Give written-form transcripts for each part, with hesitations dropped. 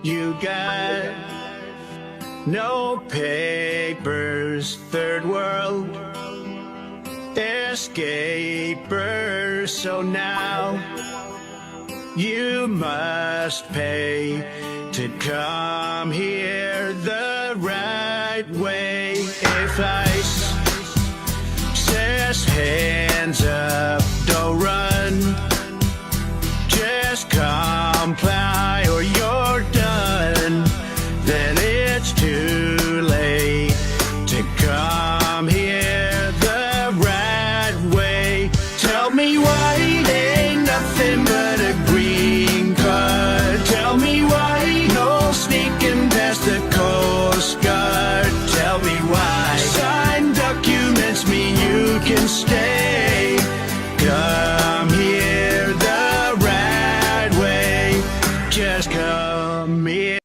You got no papers, third world escapers. So now you must pay to come here the right way. If ICE says hands up, don't run, just comply or you're done. Then it's too late to come here the right way. Tell me why it ain't nothing but a green card. Tell me why no sneaking past the Coast Guard. Tell me why signed documents mean you can stay. Come here the right way. Just come here.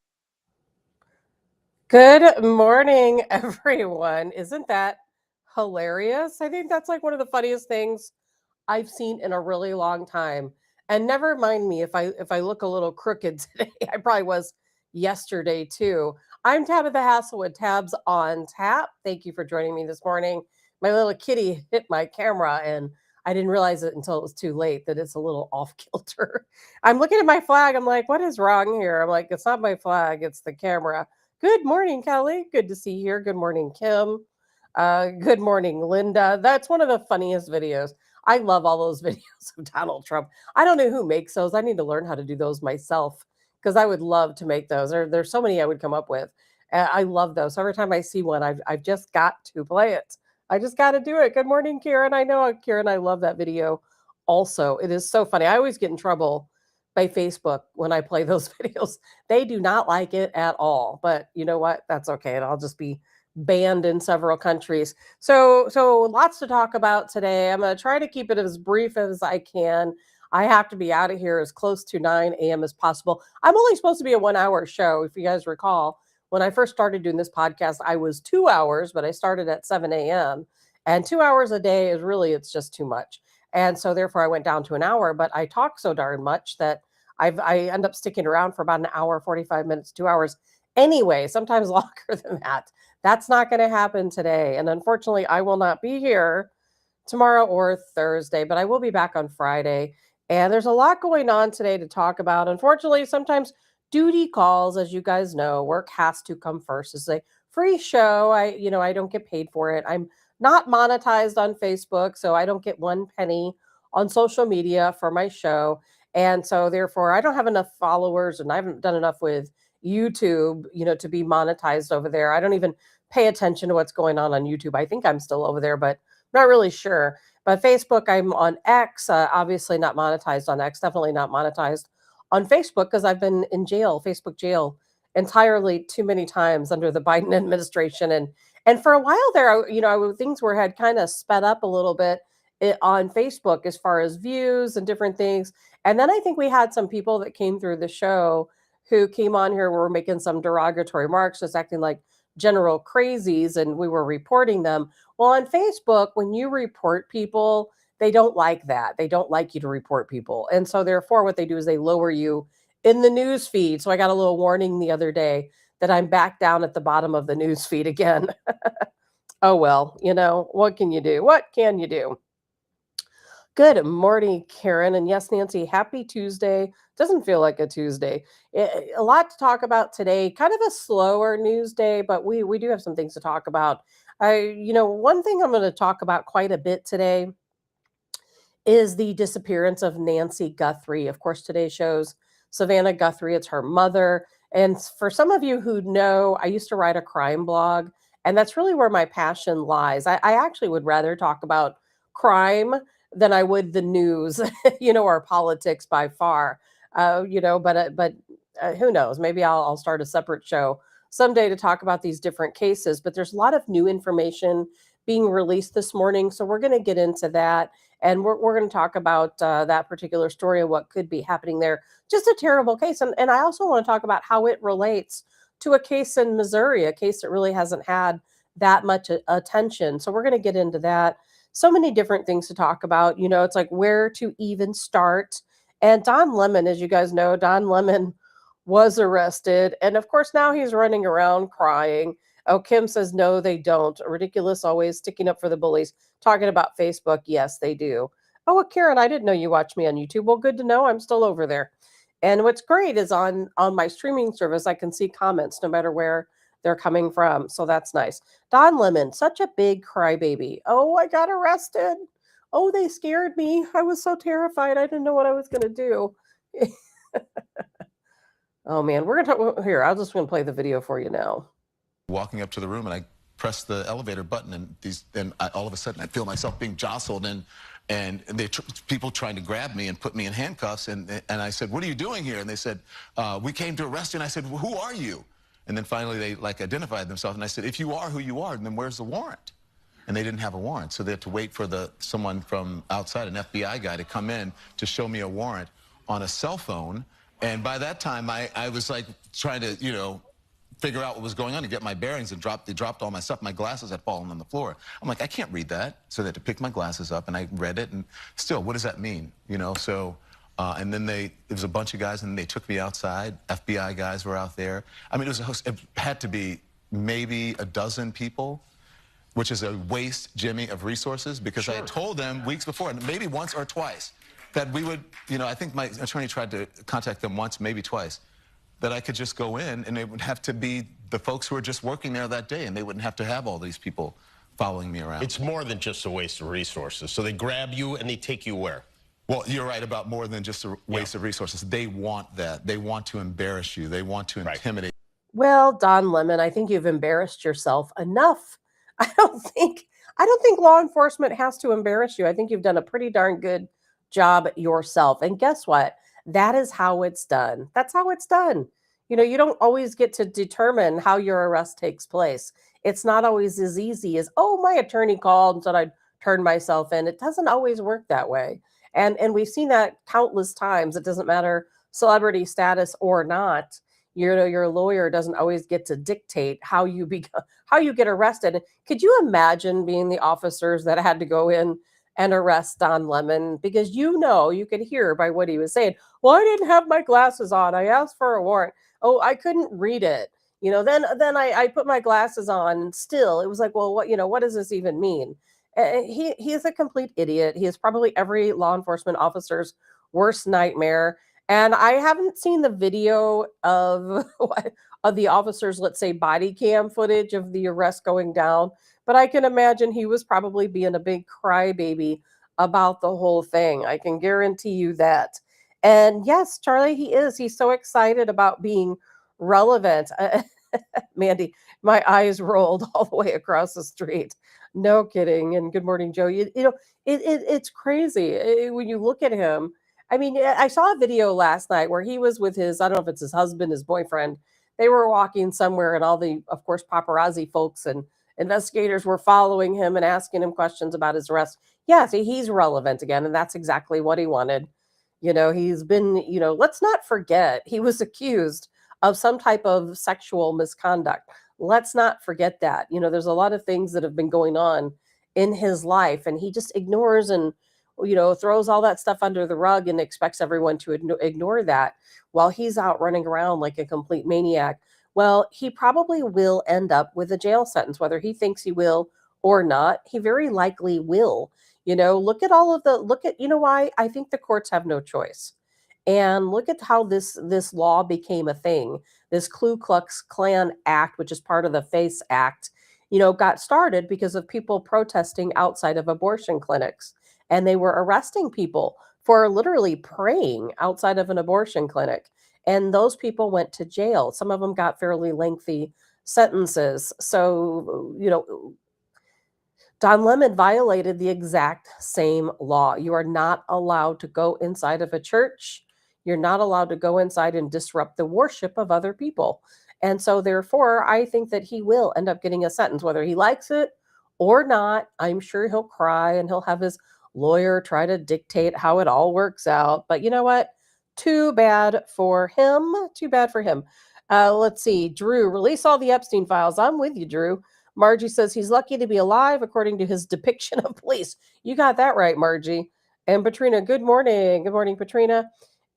Good morning, everyone. Isn't that hilarious? I think that's like one of the funniest things I've seen in a really long time. And never mind me if I look a little crooked today. I probably was yesterday too. I'm Tabitha Hassell with Tabs on Tap. Thank you for joining me this morning. My little kitty hit my camera and I didn't realize it until it was too late that it's a little off kilter. I'm looking at my flag. I'm like, what is wrong here? I'm like, it's not my flag, it's the camera. Good morning, Kelly. Good to see you here. Good morning, Kim. Good morning, Linda. That's one of the funniest videos. I love all those videos of Donald Trump. I don't know who makes those. I need to learn how to do those myself because I would love to make those. There's so many I would come up with. I love those. So every time I see one, I've just got to play it. I just got to do it. Good morning, Karen. I know, Karen, I love that video also. It is so funny. I always get in trouble by Facebook when I play those videos. They do not like it at all. But you know what? That's okay. I'll just be banned in several countries. So lots to talk about today. I'm going to try to keep it as brief as I can. I have to be out of here as close to 9 a.m. as possible. I'm only supposed to be a 1 hour show. If you guys recall, when I first started doing this podcast, I was 2 hours, but I started at 7 a.m. And 2 hours a day is really, it's just too much. And so therefore I went down to an hour, but I talk so darn much that I end up sticking around for about an hour, 45 minutes, 2 hours anyway, sometimes longer than that. That's not going to happen today. And unfortunately, I will not be here tomorrow or Thursday, but I will be back on Friday. And there's a lot going on today to talk about. Unfortunately, sometimes duty calls, as you guys know, work has to come first. It's a free show. I don't get paid for it. I'm not monetized on Facebook, so I don't get 1 penny on social media for my show. And so therefore I don't have enough followers and I haven't done enough with YouTube, to be monetized over there. I don't even pay attention to what's going on YouTube. I think I'm still over there, but I'm not really sure. But Facebook, I'm on X, obviously not monetized on X, definitely not monetized on Facebook because I've been in jail, Facebook jail, entirely too many times under the Biden administration. And for a while there, things had kind of sped up a little bit on Facebook as far as views and different things. And then I think we had some people that came through the show who came on here were making some derogatory remarks, just acting like general crazies, and we were reporting them. Well, on Facebook, when you report people, they don't like that. They don't like you to report people. And so therefore what they do is they lower you in the news feed. So I got a little warning the other day that I'm back down at the bottom of the news feed again. Oh, well, what can you do? What can you do? Good morning, Karen. And yes, Nancy, happy Tuesday. Doesn't feel like a Tuesday. A lot to talk about today. Kind of a slower news day, but we do have some things to talk about. One thing I'm going to talk about quite a bit today is the disappearance of Nancy Guthrie. Of course, today shows Savannah Guthrie. It's her mother. And for some of you who know, I used to write a crime blog, and that's really where my passion lies. I actually would rather talk about crime than I would the news, or politics by far. But who knows? Maybe I'll start a separate show someday to talk about these different cases. But there's a lot of new information being released this morning, so we're going to get into that, and we're going to talk about that particular story and what could be happening there. Just a terrible case, and I also want to talk about how it relates to a case in Missouri, a case that really hasn't had that much attention. So we're going to get into that. So many different things to talk about. It's like where to even start. And Don Lemon, as you guys know, Don Lemon was arrested. And of course, now he's running around crying. Oh, Kim says, no, they don't. Ridiculous, always sticking up for the bullies. Talking about Facebook. Yes, they do. Oh, well, Karen, I didn't know you watched me on YouTube. Well, good to know. I'm still over there. And what's great is on my streaming service, I can see comments no matter where they're coming from. So that's nice. Don Lemon, such a big crybaby. Oh, I got arrested. Oh, they scared me. I was so terrified. I didn't know what I was going to do. Oh man, we're gonna talk here. I'm just gonna play the video for you now. Walking up to the room, and I press the elevator button, and all of a sudden I feel myself being jostled, and people trying to grab me and put me in handcuffs, and I said, "What are you doing here?" And they said, "We came to arrest you." And I said, well, "Who are you?" And then finally they identified themselves, and I said, "If you are who you are, then where's the warrant?" And they didn't have a warrant, so they had to wait for someone from outside, an FBI guy, to come in to show me a warrant on a cell phone. And by that time, I was like trying to, figure out what was going on to get my bearings, and they dropped all my stuff. My glasses had fallen on the floor. I'm like, I can't read that. So they had to pick my glasses up, and I read it, and still, what does that mean? So, and then there was a bunch of guys, and they took me outside. FBI guys were out there. I mean, it had to be maybe a dozen people, which is a waste, Jimmy, of resources, because I had told them weeks before, and maybe once or twice, that we would, I think my attorney tried to contact them once, maybe twice, that I could just go in, and it would have to be the folks who were just working there that day, and they wouldn't have to have all these people following me around. It's more than just a waste of resources. So they grab you and they take you where? Well, you're right about more than just a waste of resources. They want that. They want to embarrass you. They want to intimidate. Well, Don Lemon, I think you've embarrassed yourself enough. I don't think law enforcement has to embarrass you. I think you've done a pretty darn good job yourself. And guess what? That is how it's done. That's how it's done. You don't always get to determine how your arrest takes place. It's not always as easy as, oh, my attorney called and said I'd turn myself in. It doesn't always work that way. And we've seen that countless times. It doesn't matter celebrity status or not. Your lawyer doesn't always get to dictate how you get arrested. Could you imagine being the officers that had to go in and arrest Don Lemon? Because you could hear by what he was saying. Well, I didn't have my glasses on. I asked for a warrant. Oh, I couldn't read it. Then I put my glasses on, and still it was like, well, what does this even mean? He is a complete idiot. He is probably every law enforcement officer's worst nightmare. And I haven't seen the video of the officers, let's say, body cam footage of the arrest going down, but I can imagine he was probably being a big crybaby about the whole thing. I can guarantee you that. And yes, Charlie, he is. He's so excited about being relevant. Mandy, my eyes rolled all the way across the street. No kidding. And good morning, Joe. It's crazy when you look at him. I mean, I saw a video last night where he was with I don't know if it's his husband, his boyfriend. They were walking somewhere, and all the, of course, paparazzi folks and investigators were following him and asking him questions about his arrest. Yeah, see, he's relevant again, and that's exactly what he wanted. He's been, let's not forget, he was accused of some type of sexual misconduct. Let's not forget that. There's a lot of things that have been going on in his life, and he just ignores and throws all that stuff under the rug and expects everyone to ignore that while he's out running around like a complete maniac. Well, he probably will end up with a jail sentence, whether he thinks he will or not. He very likely will. Look at why I think the courts have no choice. And look at how this law became a thing. This Ku Klux Klan Act, which is part of the FACE Act, got started because of people protesting outside of abortion clinics. And they were arresting people for literally praying outside of an abortion clinic. And those people went to jail. Some of them got fairly lengthy sentences. So, Don Lemon violated the exact same law. You are not allowed to go inside of a church. You're not allowed to go inside and disrupt the worship of other people. And so, therefore, I think that he will end up getting a sentence, whether he likes it or not. I'm sure he'll cry and he'll have his lawyer try to dictate how it all works out. But you know what? Too bad for him. Too bad for him. Let's see. Drew, release all the Epstein files. I'm with you, Drew. Margie says he's lucky to be alive according to his depiction of police. You got that right, Margie. And Patrina, good morning. Good morning, Patrina.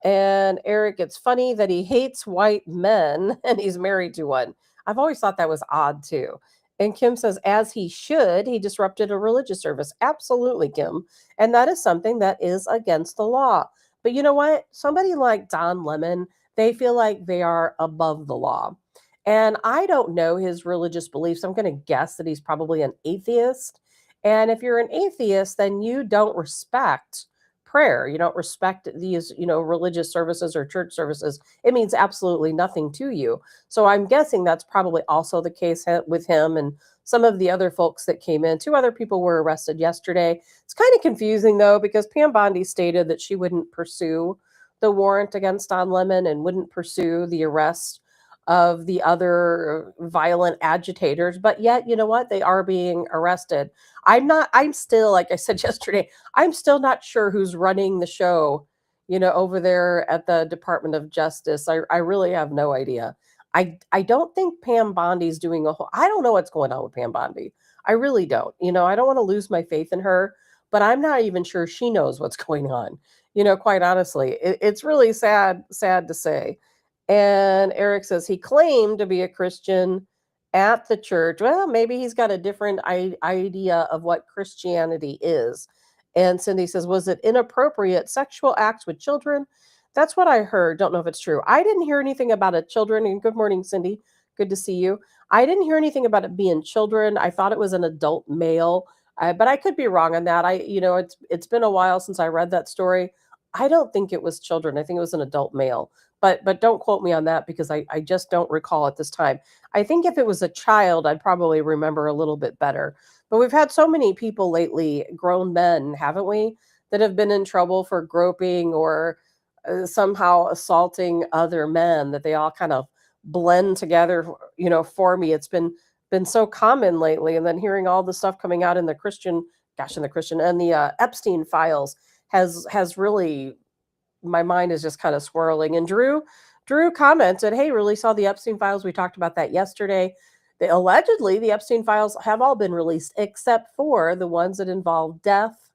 And Eric, it's funny that he hates white men and he's married to one. I've always thought that was odd too. And Kim says, as he should, he disrupted a religious service. Absolutely, Kim. And that is something that is against the law. But you know what? Somebody like Don Lemon, they feel like they are above the law. And I don't know his religious beliefs. I'm going to guess that he's probably an atheist. And if you're an atheist, then you don't respect prayer. You don't respect these, religious services or church services. It means absolutely nothing to you. So I'm guessing that's probably also the case with him and some of the other folks that came in. Two other people were arrested yesterday. It's kind of confusing though, because Pam Bondi stated that she wouldn't pursue the warrant against Don Lemon and wouldn't pursue the arrest of the other violent agitators, but yet, you know what? They are being arrested. I'm still, like I said yesterday, I'm still not sure who's running the show, over there at the Department of Justice. I really have no idea. I don't think Pam Bondi's doing I don't know what's going on with Pam Bondi. I really don't. I don't want to lose my faith in her, but I'm not even sure she knows what's going on. Quite honestly, it's really sad to say. And Eric says he claimed to be a Christian at the church. Well, maybe he's got a different idea of what Christianity is. And Cindy says, was it inappropriate sexual acts with children? That's what I heard. Don't know if it's true. I didn't hear anything about it, children. And good morning, Cindy. Good to see you. I didn't hear anything about it being children. I thought it was an adult male, but I could be wrong on that. It's been a while since I read that story. I don't think it was children. I think it was an adult male. But don't quote me on that because I just don't recall at this time. I think if it was a child, I'd probably remember a little bit better. But we've had so many people lately, grown men, haven't we, that have been in trouble for groping or somehow assaulting other men, that they all kind of blend together, for me. It's been so common lately. And then hearing all the stuff coming out in the Christian and the Epstein files has really, my mind is just kind of swirling. And Drew commented, hey, really saw the Epstein files. We talked about that yesterday. Allegedly, the Epstein files have all been released except for the ones that involve death,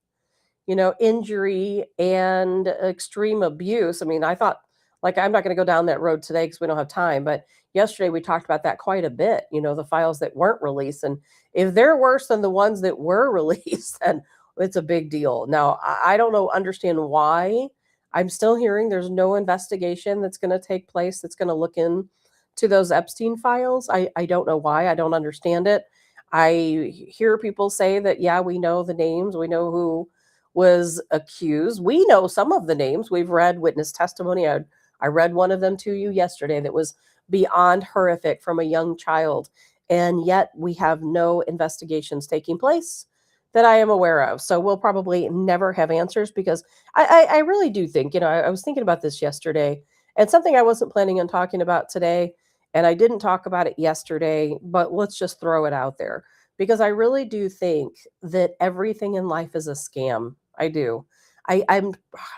injury, and extreme abuse. I mean, I thought, like, I'm not going to go down that road today because we don't have time, but yesterday we talked about that quite a bit, the files that weren't released. And if they're worse than the ones that were released, then it's a big deal. Now, I don't understand why. I'm still hearing there's no investigation that's going to take place that's going to look into those Epstein files. I don't know why. I don't understand it. I hear people say that, yeah, we know the names. We know who was accused. We know some of the names. We've read witness testimony. I read one of them to you yesterday that was beyond horrific from a young child. And yet we have no investigations taking place that I am aware of. So we'll probably never have answers because I really do think, I was thinking about this yesterday and something I wasn't planning on talking about today. And I didn't talk about it yesterday, but let's just throw it out there because I really do think that everything in life is a scam. I do. I'm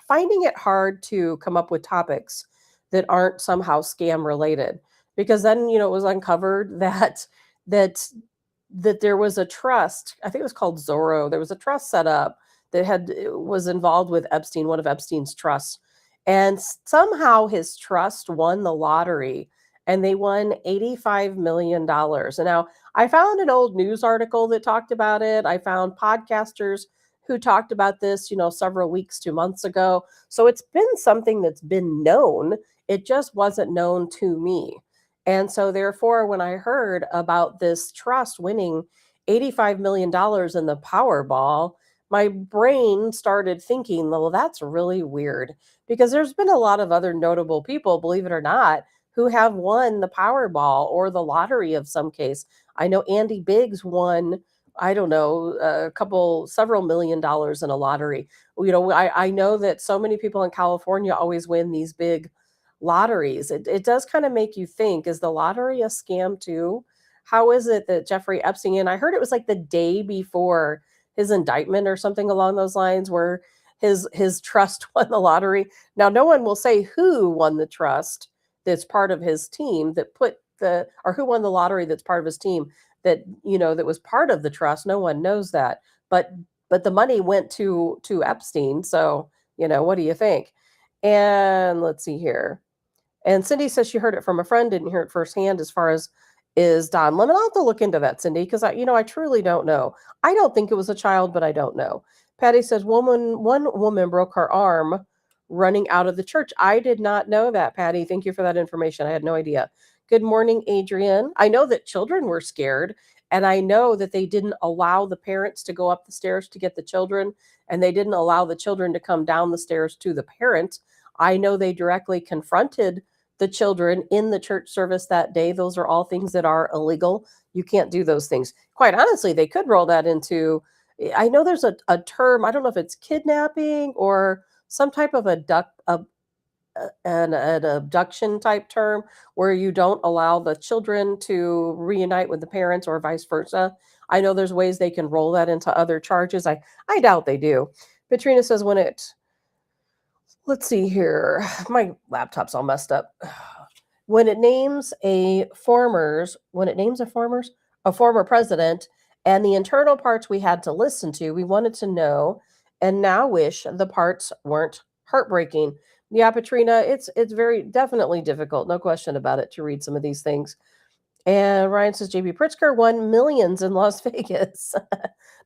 finding it hard to come up with topics that aren't somehow scam related because then, it was uncovered that there was a trust. I think it was called Zorro. There was a trust set up that was involved with Epstein, one of Epstein's trusts. And somehow his trust won the lottery and they won $85 million. And now I found an old news article that talked about it. I found podcasters who talked about this, several weeks to months ago. So it's been something that's been known. It just wasn't known to me. And so therefore, when I heard about this trust winning $85 million in the Powerball, my brain started thinking, well, that's really weird because there's been a lot of other notable people, believe it or not, who have won the Powerball or the lottery of some case. I know Andy Biggs won, I don't know, several $1 million in a lottery. I know that so many people in California always win these big lotteries. It does kind of make you think, is the lottery a scam too? How is it that Jeffrey Epstein, and I heard it was like the day before his indictment or something along those lines where his trust won the lottery. Now, no one will say who won the trust that's part of his team or who won the lottery that's part of his team that, that was part of the trust. No one knows that. But the money went to Epstein. So, what do you think? And let's see here. And Cindy says she heard it from a friend, didn't hear it firsthand as far as is Don Lemon. I'll have to look into that, Cindy, because I truly don't know. I don't think it was a child, but I don't know. Patty says one woman broke her arm running out of the church. I did not know that, Patty. Thank you for that information. I had no idea. Good morning, Adrian. I know that children were scared, and I know that they didn't allow the parents to go up the stairs to get the children, and they didn't allow the children to come down the stairs to the parents. I know they directly confronted the children in the church service that day. Those are all things that are illegal. You can't do those things. Quite honestly, they could roll that into, I know there's a term, I don't know if it's kidnapping or some type of an abduction type term where you don't allow the children to reunite with the parents or vice versa. I know there's ways they can roll that into other charges. I doubt they do. Katrina says let's see here. My laptop's all messed up. When it names a former president and the internal parts we had to listen to, we wanted to know and now wish the parts weren't heartbreaking. Yeah, Patrina, it's very definitely difficult, no question about it, to read some of these things. And Ryan says JB Pritzker won millions in Las Vegas.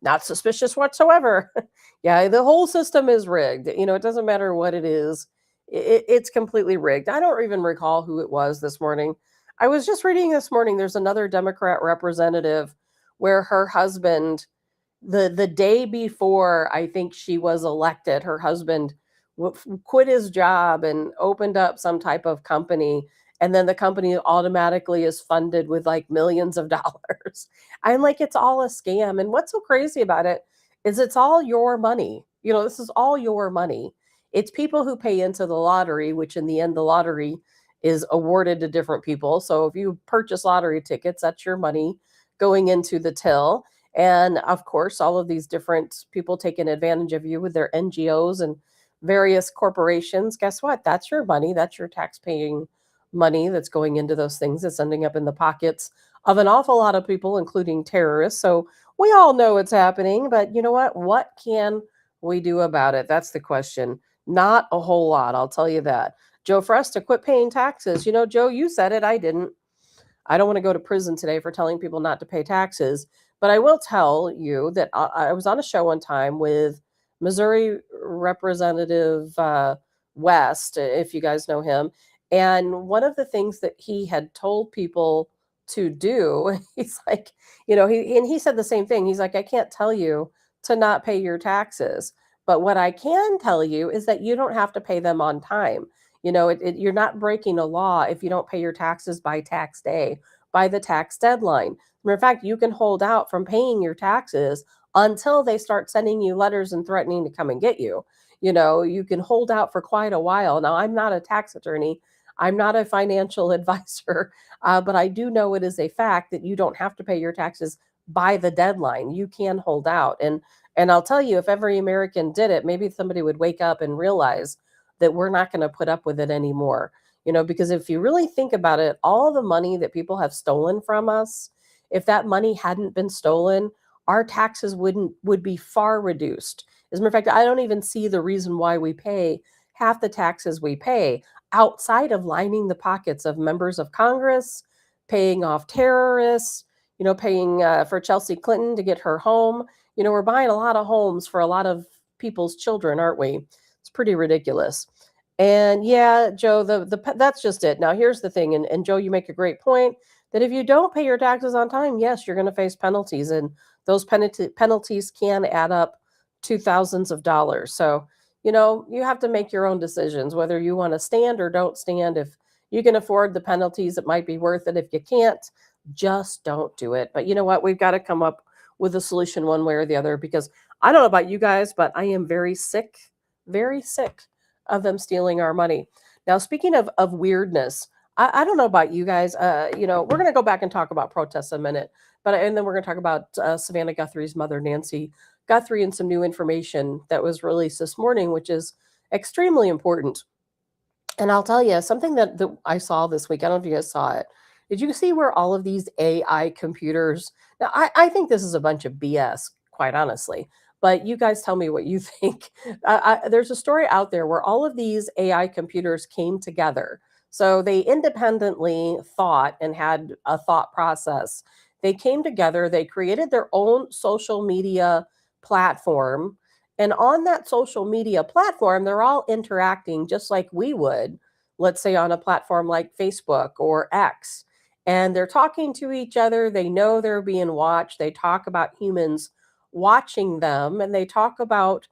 Not suspicious whatsoever. Yeah, the whole system is rigged. It doesn't matter what it is. It's completely rigged. I don't even recall who it was this morning. I was just reading this morning, there's another Democrat representative where her husband, the day before I think she was elected, her husband quit his job and opened up some type of company, and then the company automatically is funded with like millions of dollars. I'm like, it's all a scam. And what's so crazy about it is it's all your money. This is all your money. It's people who pay into the lottery, which in the end the lottery is awarded to different people. So if you purchase lottery tickets, that's your money going into the till. And of course, all of these different people taking advantage of you with their NGOs and various corporations. Guess what? That's your money. That's your tax-paying money that's going into those things. It's ending up in the pockets of an awful lot of people, including terrorists. So we all know it's happening, but you know what? What can we do about it? That's the question. Not a whole lot, I'll tell you that. Joe Fresta, quit paying taxes. Joe, you said it. I didn't. I don't want to go to prison today for telling people not to pay taxes, but I will tell you that I was on a show one time with Missouri Representative West, if you guys know him. And one of the things that he had told people to do, he's like, he said the same thing. He's like, I can't tell you to not pay your taxes, but what I can tell you is that you don't have to pay them on time. You're not breaking a law if you don't pay your taxes by tax day, by the tax deadline. Matter of fact, you can hold out from paying your taxes until they start sending you letters and threatening to come and get you. You can hold out for quite a while. Now, I'm not a tax attorney. I'm not a financial advisor, but I do know it is a fact that you don't have to pay your taxes by the deadline. You can hold out. And I'll tell you, if every American did it, maybe somebody would wake up and realize that we're not going to put up with it anymore. Because if you really think about it, all the money that people have stolen from us, if that money hadn't been stolen, our taxes would be far reduced. As a matter of fact, I don't even see the reason why we pay half the taxes we pay outside of lining the pockets of members of Congress, paying off terrorists, paying for Chelsea Clinton to get her home. We're buying a lot of homes for a lot of people's children, aren't we? It's pretty ridiculous. And yeah, Joe, that's just it. Now, here's the thing. And Joe, you make a great point that if you don't pay your taxes on time, yes, you're going to face penalties. And those penalties can add up to thousands of dollars. So, you have to make your own decisions, whether you want to stand or don't stand. If you can afford the penalties, it might be worth it. If you can't, just don't do it. But you know what? We've got to come up with a solution one way or the other, because I don't know about you guys, but I am very sick of them stealing our money. Now, speaking of weirdness, I don't know about you guys. We're going to go back and talk about protests in a minute, and then we're going to talk about Savannah Guthrie's mother, Nancy Guthrie, and some new information that was released this morning, which is extremely important. And I'll tell you something that I saw this week. I don't know if you guys saw it. Did you see where all of these AI computers? Now, I think this is a bunch of BS, quite honestly. but you guys tell me what you think. There's a story out there where all of these AI computers came together. So they independently thought and had a thought process. They came together, they created their own social media platform. And on that social media platform, they're all interacting just like we would, let's say on a platform like Facebook or X. And they're talking to each other. They know they're being watched. They talk about humans watching them, and they talk about,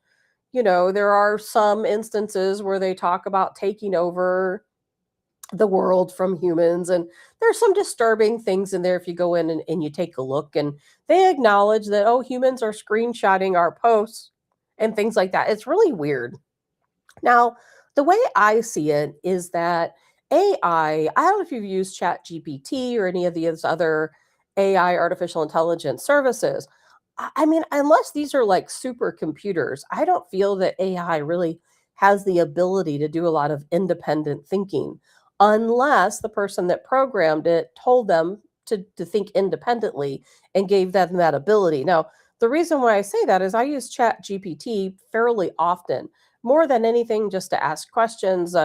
there are some instances where they talk about taking over the world from humans. And there's some disturbing things in there if you go in and you take a look, and they acknowledge that, oh, humans are screenshotting our posts and things like that. It's really weird. Now, the way I see it is that I don't know if you've used Chat GPT or any of these other AI artificial intelligence services. I mean, unless these are like supercomputers, I don't feel that AI really has the ability to do a lot of independent thinking unless the person that programmed it told them to think independently and gave them that ability. Now, the reason why I say that is I use Chat GPT fairly often, more than anything, just to ask questions,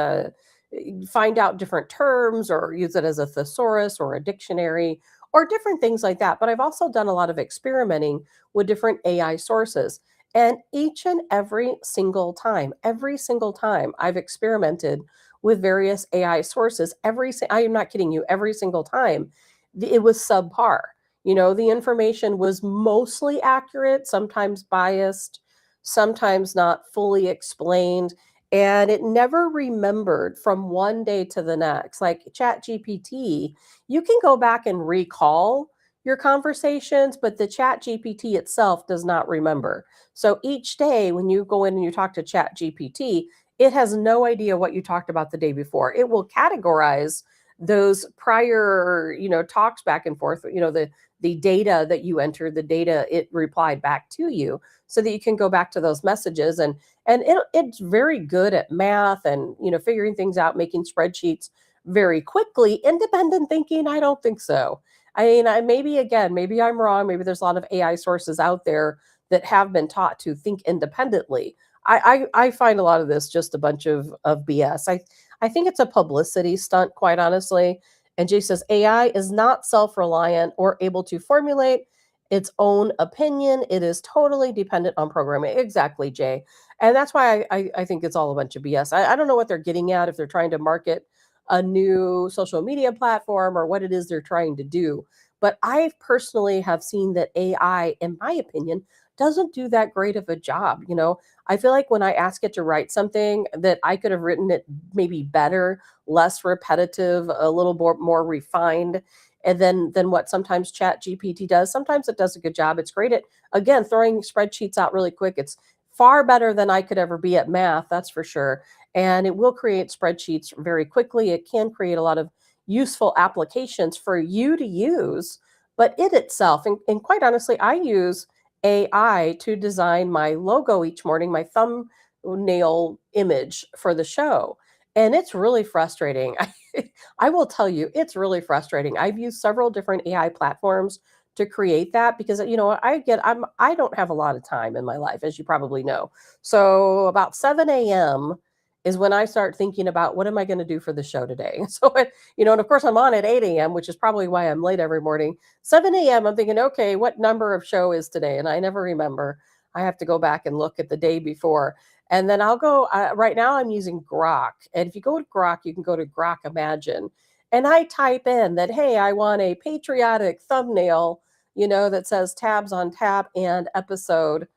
find out different terms, or use it as a thesaurus or a dictionary or different things like that. But I've also done a lot of experimenting with different AI sources. And each and every single time I've experimented with various AI sources, I am not kidding you, every single time, it was subpar. The information was mostly accurate, sometimes biased, sometimes not fully explained, and it never remembered from one day to the next. Like Chat GPT, you can go back and recall your conversations, but the Chat GPT itself does not remember. So each day when you go in and you talk to Chat GPT, it has no idea what you talked about the day before. It will categorize those prior, talks back and forth, the data that you entered, the data it replied back to you, so that you can go back to those messages. And it's very good at math and figuring things out, making spreadsheets very quickly. Independent thinking, I don't think so. I mean, maybe I'm wrong. Maybe there's a lot of AI sources out there that have been taught to think independently. I find a lot of this just a bunch of BS. I think it's a publicity stunt, quite honestly. And Jay says AI is not self-reliant or able to formulate its own opinion. It is totally dependent on programming. Exactly, Jay. And that's why I think it's all a bunch of BS. I don't know what they're getting at, if they're trying to market a new social media platform or what it is they're trying to do. But I personally have seen that AI, in my opinion, doesn't do that great of a job. I feel like when I ask it to write something, that I could have written it maybe better, less repetitive, a little more refined, and than what sometimes Chat GPT does. Sometimes it does a good job. It's great at, again, throwing spreadsheets out really quick. It's far better than I could ever be at math, that's for sure. And it will create spreadsheets very quickly. It can create a lot of useful applications for you to use, but it itself, and quite honestly, I use AI to design my logo each morning, my thumbnail image for the show. And it's really frustrating. I will tell you, it's really frustrating. I've used several different AI platforms to create that because I don't have a lot of time in my life, as you probably know. So about 7 a.m. is when I start thinking about what am I going to do for the show today. So and of course I'm on at 8 a.m., which is probably why I'm late every morning. 7 a.m. I'm thinking, okay, what number of show is today? And I never remember. I have to go back and look at the day before. And then I'll go, right now I'm using Grok. And if you go to Grok, you can go to Grok Imagine. And I type in that, hey, I want a patriotic thumbnail, that says tabs on tap and episode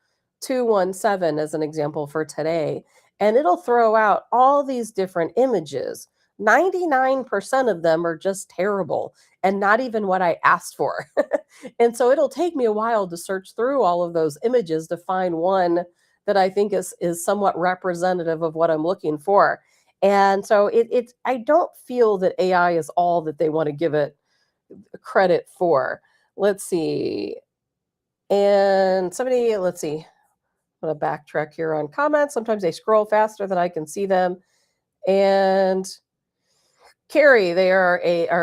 217 as an example for today. And it'll throw out all these different images. 99% of them are just terrible and not even what I asked for. And so it'll take me a while to search through all of those images to find one that I think is somewhat representative of what I'm looking for. And so I don't feel that AI is all that they want to give it credit for. Let's see. And let's see. I'm going to backtrack here on comments. Sometimes they scroll faster than I can see them. And Carrie,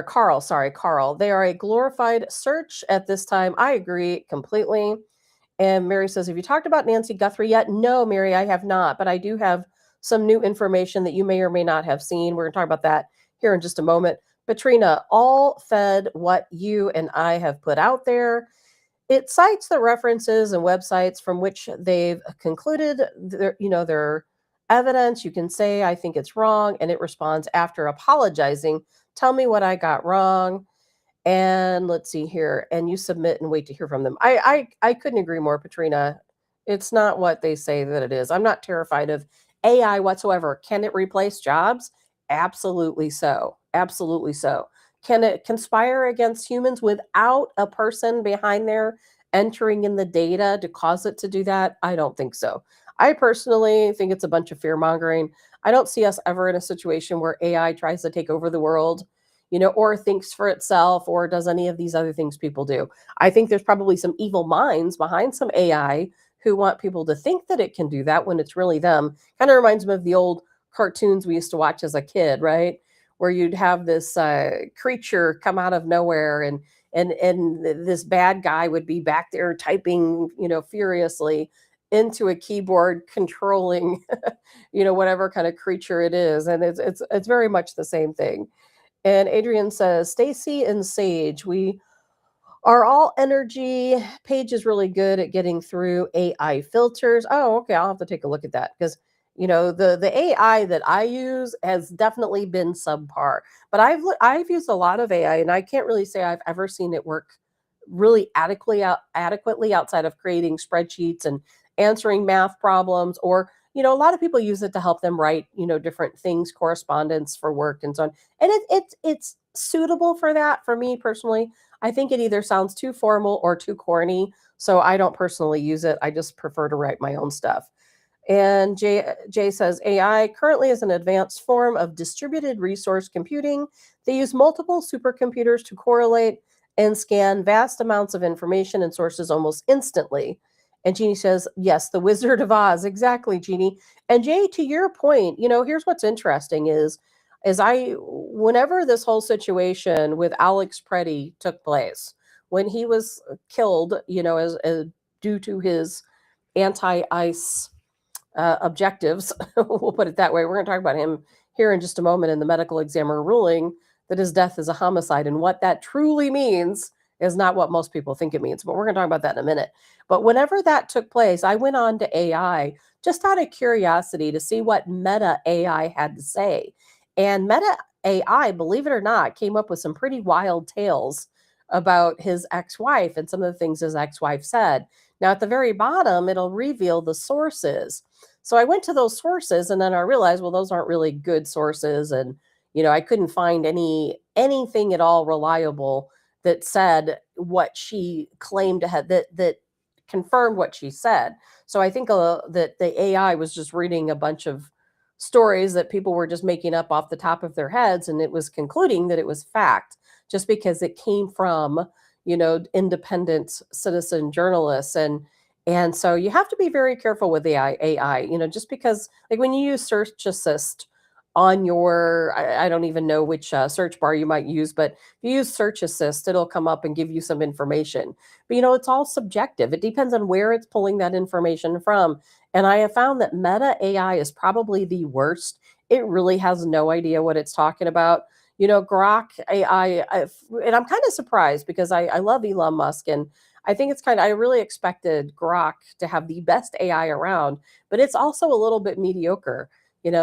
Carl, they are a glorified search at this time. I agree completely. And Mary says, have you talked about Nancy Guthrie yet? No, Mary, I have not, but I do have some new information that you may or may not have seen. We're going to talk about that here in just a moment. Katrina, all fed what you and I have put out there. It cites the references and websites from which they've concluded their evidence. You can say, I think it's wrong, and it responds after apologizing. Tell me what I got wrong. And let's see here. And you submit and wait to hear from them. I couldn't agree more, Katrina. It's not what they say that it is. I'm not terrified of AI whatsoever. Can it replace jobs? Absolutely so. Absolutely so. Can it conspire against humans without a person behind there entering in the data to cause it to do that? I don't think so. I personally think it's a bunch of fear mongering. I don't see us ever in a situation where AI tries to take over the world, or thinks for itself or does any of these other things people do. I think there's probably some evil minds behind some AI who want people to think that it can do that when it's really them. Kind of reminds me of the old cartoons we used to watch as a kid, right? Where you'd have this creature come out of nowhere and this bad guy would be back there typing, furiously into a keyboard controlling, whatever kind of creature it is. And it's very much the same thing. And Adrian says, Stacy and Sage, we are all energy. Paige is really good at getting through AI filters. Oh, okay. I'll have to take a look at that because the AI that I use has definitely been subpar. But I've used a lot of AI, and I can't really say I've ever seen it work really adequately outside of creating spreadsheets and answering math problems, or a lot of people use it to help them write different things, correspondence for work and so on. And it's suitable for that. For me personally, I think it either sounds too formal or too corny, so I don't personally use it. I just prefer to write my own stuff. And Jay says, AI currently is an advanced form of distributed resource computing. They use multiple supercomputers to correlate and scan vast amounts of information and sources almost instantly. And Jeannie says, yes, the Wizard of Oz. Exactly, Jeannie. And Jay, to your point, here's what's interesting is whenever this whole situation with Alex Pretti took place, when he was killed, as due to his anti-ICE objectives, we'll put it that way. We're going to talk about him here in just a moment in the medical examiner ruling that his death is a homicide. And what that truly means is not what most people think it means, but we're going to talk about that in a minute. But whenever that took place, I went on to AI just out of curiosity to see what Meta AI had to say. And Meta AI, believe it or not, came up with some pretty wild tales about his ex-wife and some of the things his ex-wife said. Now, at the very bottom, it'll reveal the sources. So I went to those sources, and then I realized, well, those aren't really good sources. And, I couldn't find anything at all reliable that said what she claimed to have, that confirmed what she said. So I think that the AI was just reading a bunch of stories that people were just making up off the top of their heads, and it was concluding that it was fact just because it came from independent citizen journalists. And so you have to be very careful with AI, just because, like, when you use search assist on your, I don't even know which search bar you might use, but if you use search assist, it'll come up and give you some information. But, it's all subjective. It depends on where it's pulling that information from. And I have found that Meta AI is probably the worst. It really has no idea what it's talking about. Grok AI, and I'm kind of surprised because I love Elon Musk, and I think I really expected Grok to have the best AI around, but it's also a little bit mediocre,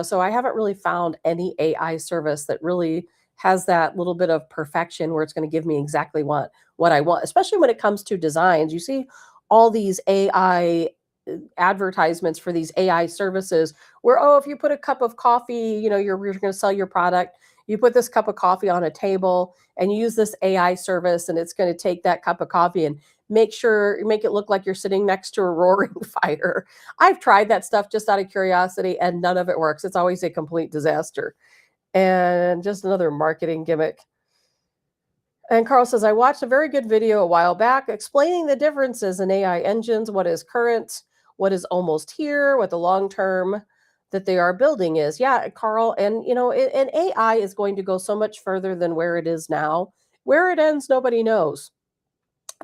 so I haven't really found any AI service that really has that little bit of perfection where it's going to give me exactly what I want, especially when it comes to designs. You see all these AI advertisements for these AI services where, oh, if you put a cup of coffee, you're going to sell your product. You put this cup of coffee on a table and you use this AI service, and it's going to take that cup of coffee and make it look like you're sitting next to a roaring fire. I've tried that stuff just out of curiosity, and none of it works. It's always a complete disaster. And just another marketing gimmick. And Carl says, I watched a very good video a while back explaining the differences in AI engines, what is current, what is almost here, what the long term that they are building is. Yeah, Carl, and and AI is going to go so much further than where it is now. Where it ends, nobody knows.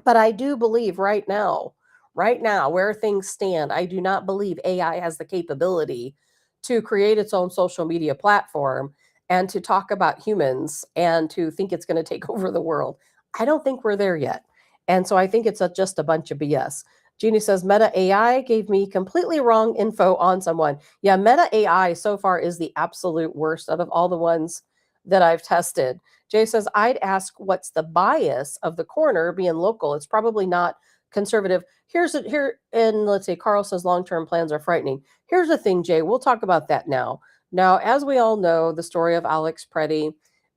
But I do believe right now, right now, where things stand, I do not believe AI has the capability to create its own social media platform and to talk about humans and to think it's going to take over the world. I don't think we're there yet. And so I think it's just a bunch of BS. Jeannie says Meta AI gave me completely wrong info on someone. Yeah, Meta AI so far is the absolute worst out of all the ones that I've tested. Jay says I'd ask what's the bias of the coroner being local. It's probably not conservative. Here, and let's say Carl says long-term plans are frightening. Here's the thing, Jay. We'll talk about that now. Now, as we all know, the story of Alex Pretti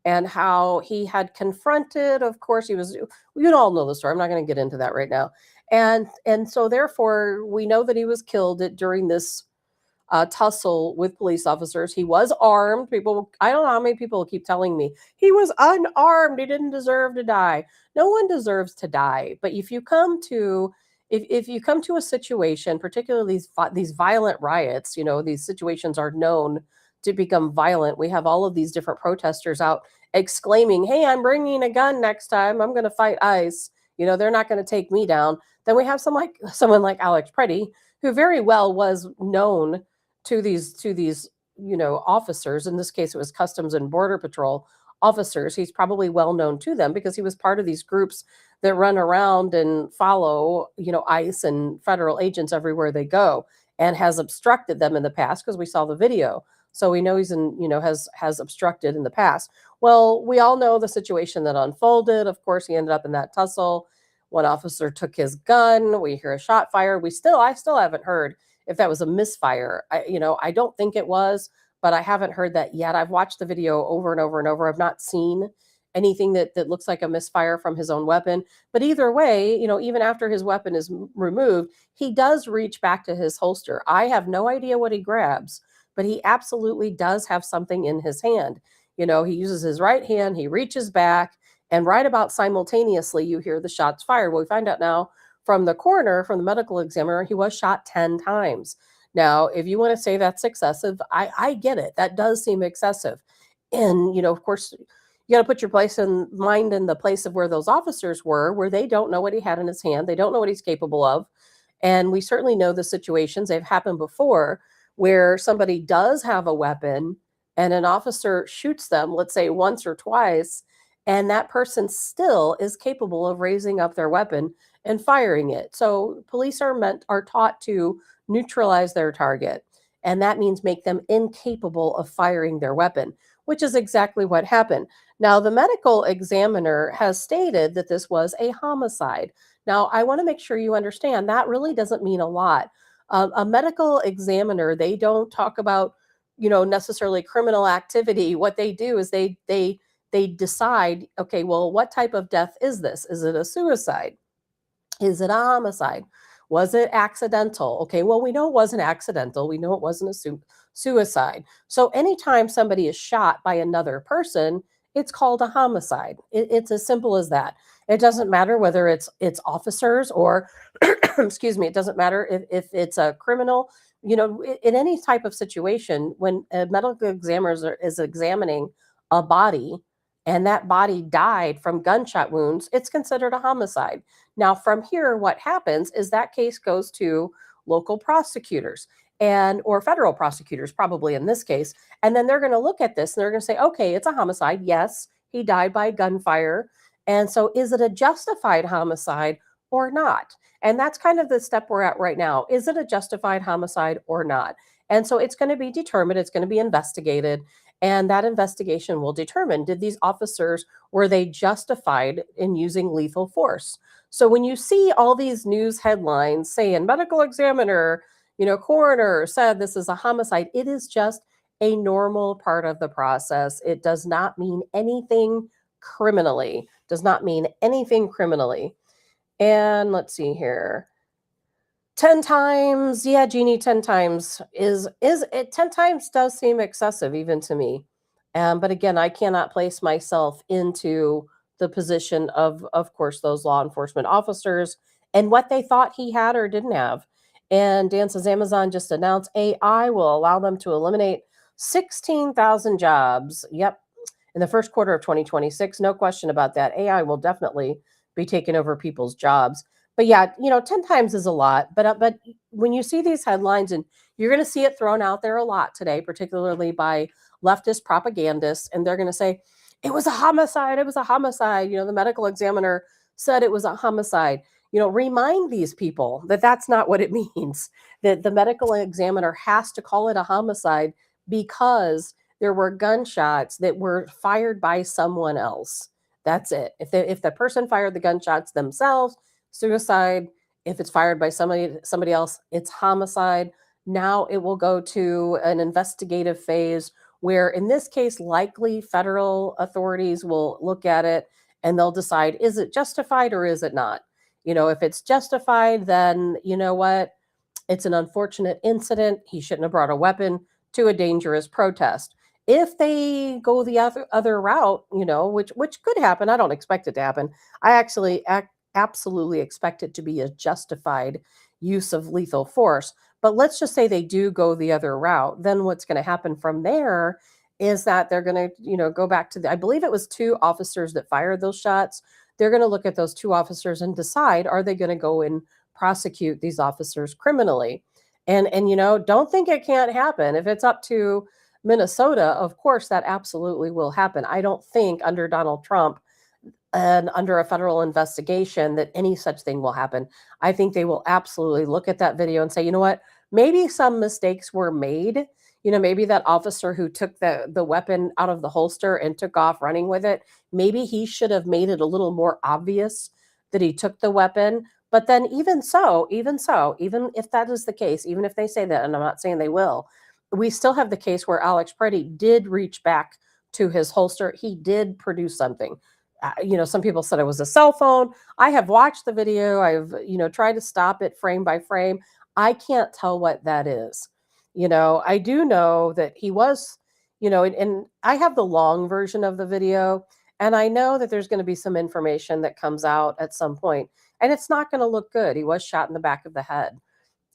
and how he had confronted, of course, you all know the story. I'm not going to get into that right now. And so therefore, we know that he was killed during this tussle with police officers. He was armed. I don't know how many people keep telling me he was unarmed. He didn't deserve to die. No one deserves to die. But if you come to a situation, particularly these violent riots, these situations are known to become violent. We have all of these different protesters out exclaiming, "Hey, I'm bringing a gun next time. I'm going to fight ICE. They're not going to take me down." Then we have someone like Alex Pretti, who very well was known to these officers. In this case, it was Customs and Border Patrol officers. He's probably well known to them because he was part of these groups that run around and follow ICE and federal agents everywhere they go, and has obstructed them in the past because we saw the video. So we know has obstructed in the past. Well, we all know the situation that unfolded. Of course, he ended up in that tussle. One officer took his gun. We hear a shot fired. I still haven't heard if that was a misfire. I don't think it was, but I haven't heard that yet. I've watched the video over and over and over. I've not seen anything that looks like a misfire from his own weapon. But either way, even after his weapon is removed, he does reach back to his holster. I have no idea what he grabs, but he absolutely does have something in his hand. He uses his right hand, he reaches back, and right about simultaneously, you hear the shots fired. Well, we find out now from the coroner, from the medical examiner, he was shot 10 times. Now, if you want to say that's excessive, I get it. That does seem excessive. And, of course, you got to put your mind in the place of where those officers were, where they don't know what he had in his hand. They don't know what he's capable of. And we certainly know the situations. They've happened before where somebody does have a weapon and an officer shoots them, let's say once or twice, and that person still is capable of raising up their weapon and firing it. So police are taught to neutralize their target, and that means make them incapable of firing their weapon, which is exactly what happened. Now, the medical examiner has stated that this was a homicide. Now, I want to make sure you understand that really doesn't mean a lot. A medical examiner, they don't talk about, necessarily criminal activity. What they do is they decide, okay, well, what type of death is this? Is it a suicide? Is it a homicide? Was it accidental? Okay, well, we know it wasn't accidental. We know it wasn't a suicide. So anytime somebody is shot by another person, it's called a homicide. It's as simple as that. It doesn't matter whether it's officers or, excuse me, it doesn't matter if it's a criminal. In any type of situation, when a medical examiner is examining a body and that body died from gunshot wounds, it's considered a homicide. Now, from here, what happens is that case goes to local prosecutors or federal prosecutors, probably in this case. And then they're going to look at this and they're going to say, okay, it's a homicide. Yes, he died by gunfire. And so is it a justified homicide or not? And that's kind of the step we're at right now. Is it a justified homicide or not? And so it's going to be determined, it's going to be investigated. And that investigation will determine, did these officers, were they justified in using lethal force? So when you see all these news headlines saying medical examiner, coroner said this is a homicide, it is just a normal part of the process. It does not mean anything criminally. Does not mean anything criminally. And let's see here. 10 times, yeah, Jeannie, 10 times is it 10 times does seem excessive even to me. But again, I cannot place myself into the position of course, those law enforcement officers and what they thought he had or didn't have. And Dan says Amazon just announced AI will allow them to eliminate 16,000 jobs. Yep. In the first quarter of 2026, no question about that. AI will definitely be taking over people's jobs. But yeah, 10 times is a lot. But when you see these headlines, and you're going to see it thrown out there a lot today, particularly by leftist propagandists, and they're going to say, it was a homicide. It was a homicide. The medical examiner said it was a homicide. Remind these people that that's not what it means, that the medical examiner has to call it a homicide because there were gunshots that were fired by someone else. That's it. If the person fired the gunshots themselves, suicide. If it's fired by somebody else, it's homicide. Now it will go to an investigative phase where, in this case, likely federal authorities will look at it and they'll decide, is it justified or is it not? If it's justified, then you know what? It's an unfortunate incident. He shouldn't have brought a weapon to a dangerous protest. If they go the other route, which could happen, I don't expect it to happen. I actually absolutely expect it to be a justified use of lethal force. But let's just say they do go the other route. Then what's going to happen from there is that they're going to, go back to I believe it was 2 officers that fired those shots. They're going to look at those 2 officers and decide, are they going to go and prosecute these officers criminally? And don't think it can't happen. If it's up to Minnesota, of course, that absolutely will happen. I don't think under Donald Trump and under a federal investigation that any such thing will happen. I think they will absolutely look at that video and say, you know what, maybe some mistakes were made. Maybe that officer who took the weapon out of the holster and took off running with it, maybe he should have made it a little more obvious that he took the weapon. But then even if that is the case, even if they say that, and I'm not saying they will, we still have the case where Alex Pretti did reach back to his holster. He did produce something. Some people said it was a cell phone. I have watched the video. I've, tried to stop it frame by frame. I can't tell what that is. I do know that he was, and I have the long version of the video, and I know that there's going to be some information that comes out at some point, and it's not going to look good. He was shot in the back of the head.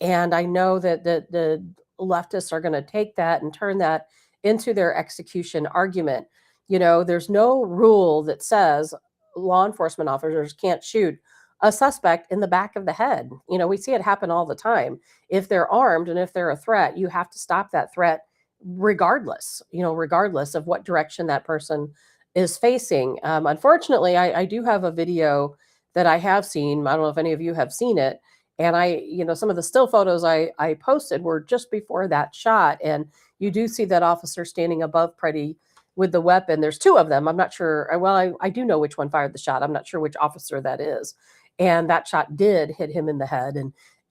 And I know that the leftists are going to take that and turn that into their execution argument. There's no rule that says law enforcement officers can't shoot a suspect in the back of the head. We see it happen all the time. If they're armed and if they're a threat, you have to stop that threat regardless of what direction that person is facing. Unfortunately, I do have a video that I have seen. I don't know if any of you have seen it. And some of the still photos I posted were just before that shot. And you do see that officer standing above Pretti with the weapon. There's 2 of them. I'm not sure. Well, I do know which one fired the shot. I'm not sure which officer that is. And that shot did hit him in the head.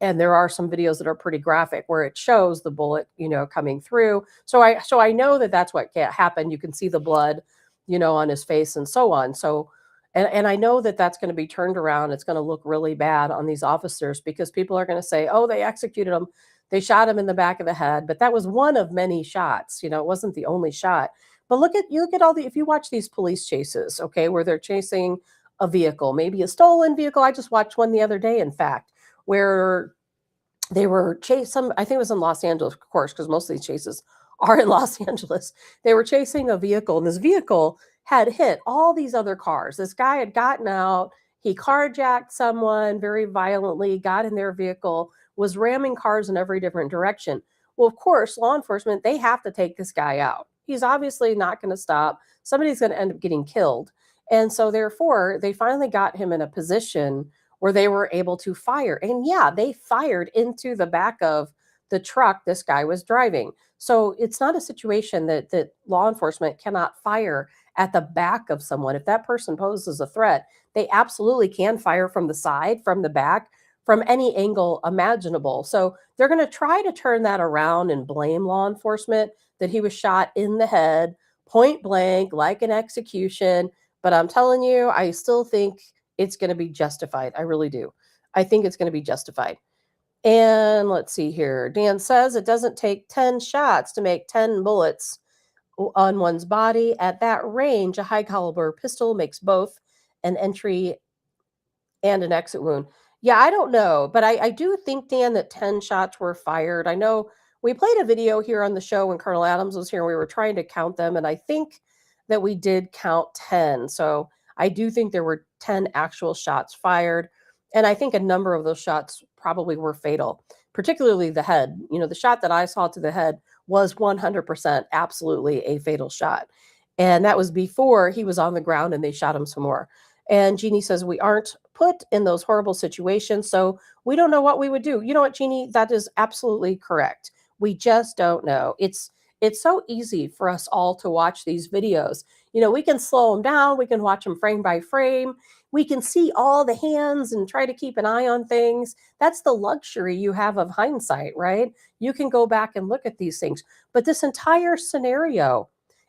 And there are some videos that are pretty graphic where it shows the bullet, coming through. So I know that that's what happened. You can see the blood, on his face and so on. So, and I know that that's going to be turned around. It's going to look really bad on these officers because people are going to say, oh, they executed him. They shot him in the back of the head. But that was one of many shots. It wasn't the only shot. But look at all if you watch these police chases, okay, where they're chasing a vehicle, maybe a stolen vehicle. I just watched one the other day, in fact, where they were chasing, I think it was in Los Angeles, of course, because most of these chases are in Los Angeles. They were chasing a vehicle, and this vehicle had hit all these other cars. This guy had gotten out. He carjacked someone very violently, got in their vehicle, was ramming cars in every different direction. Well, of course, law enforcement, they have to take this guy out. He's obviously not going to stop. Somebody's going to end up getting killed. And so therefore, they finally got him in a position where they were able to fire. And yeah, they fired into the back of the truck this guy was driving. So it's not a situation that law enforcement cannot fire at the back of someone. If that person poses a threat, they absolutely can fire from the side, from the back, from any angle imaginable. So they're going to try to turn that around and blame law enforcement that he was shot in the head, point blank, like an execution. But I'm telling you, I still think it's going to be justified. I really do. I think it's going to be justified. And let's see here. Dan says it doesn't take 10 shots to make 10 bullets on one's body. At that range, a high caliber pistol makes both an entry and an exit wound. Yeah, I don't know, but I do think, Dan, that 10 shots were fired. I know we played a video here on the show when Colonel Adams was here, and we were trying to count them, and I think that we did count 10. So I do think there were 10 actual shots fired. And I think a number of those shots probably were fatal, particularly the head. The shot that I saw to the head was 100% absolutely a fatal shot. And that was before he was on the ground and they shot him some more. And Jeannie says, we aren't put in those horrible situations, so we don't know what we would do. You know what, Jeannie? That is absolutely correct. We just don't know. It's so easy for us all to watch these videos. We can slow them down, we can watch them frame by frame, we can see all the hands and try to keep an eye on things. That's the luxury you have of hindsight, right? You can go back and look at these things. But this entire scenario,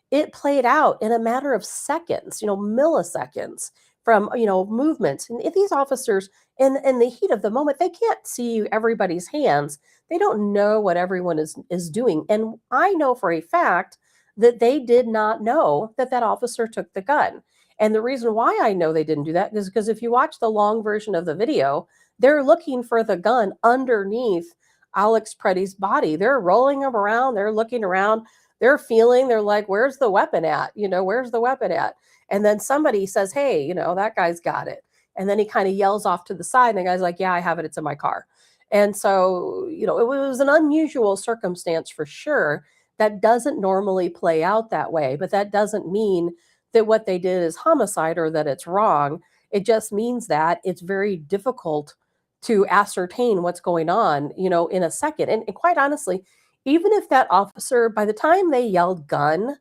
it played out in a matter of seconds, milliseconds from, movements. And if these officers in the heat of the moment, they can't see everybody's hands. They don't know what everyone is doing. And I know for a fact that they did not know that that officer took the gun. And the reason why I know they didn't do that is because if you watch the long version of the video, they're looking for the gun underneath Alex Pretti's body. They're rolling him around, they're looking around, they're feeling, they're like, where's the weapon at? Where's the weapon at? And then somebody says, hey, that guy's got it. And then he kind of yells off to the side, and the guy's like, yeah, I have it. It's in my car. And so, it was an unusual circumstance for sure. That doesn't normally play out that way, but that doesn't mean that what they did is homicide or that it's wrong. It just means that it's very difficult to ascertain what's going on, in a second. And quite honestly, even if that officer, by the time they yelled gun,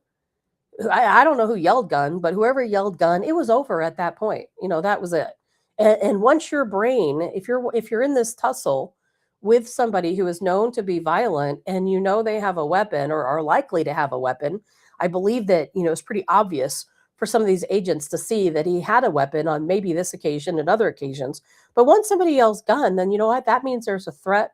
I don't know who yelled gun, but whoever yelled gun, it was over at that point. That was it. And once your brain, if you're in this tussle with somebody who is known to be violent and they have a weapon or are likely to have a weapon, I believe that, it's pretty obvious for some of these agents to see that he had a weapon on maybe this occasion and other occasions. But once somebody yells gun, then you know what? That means there's a threat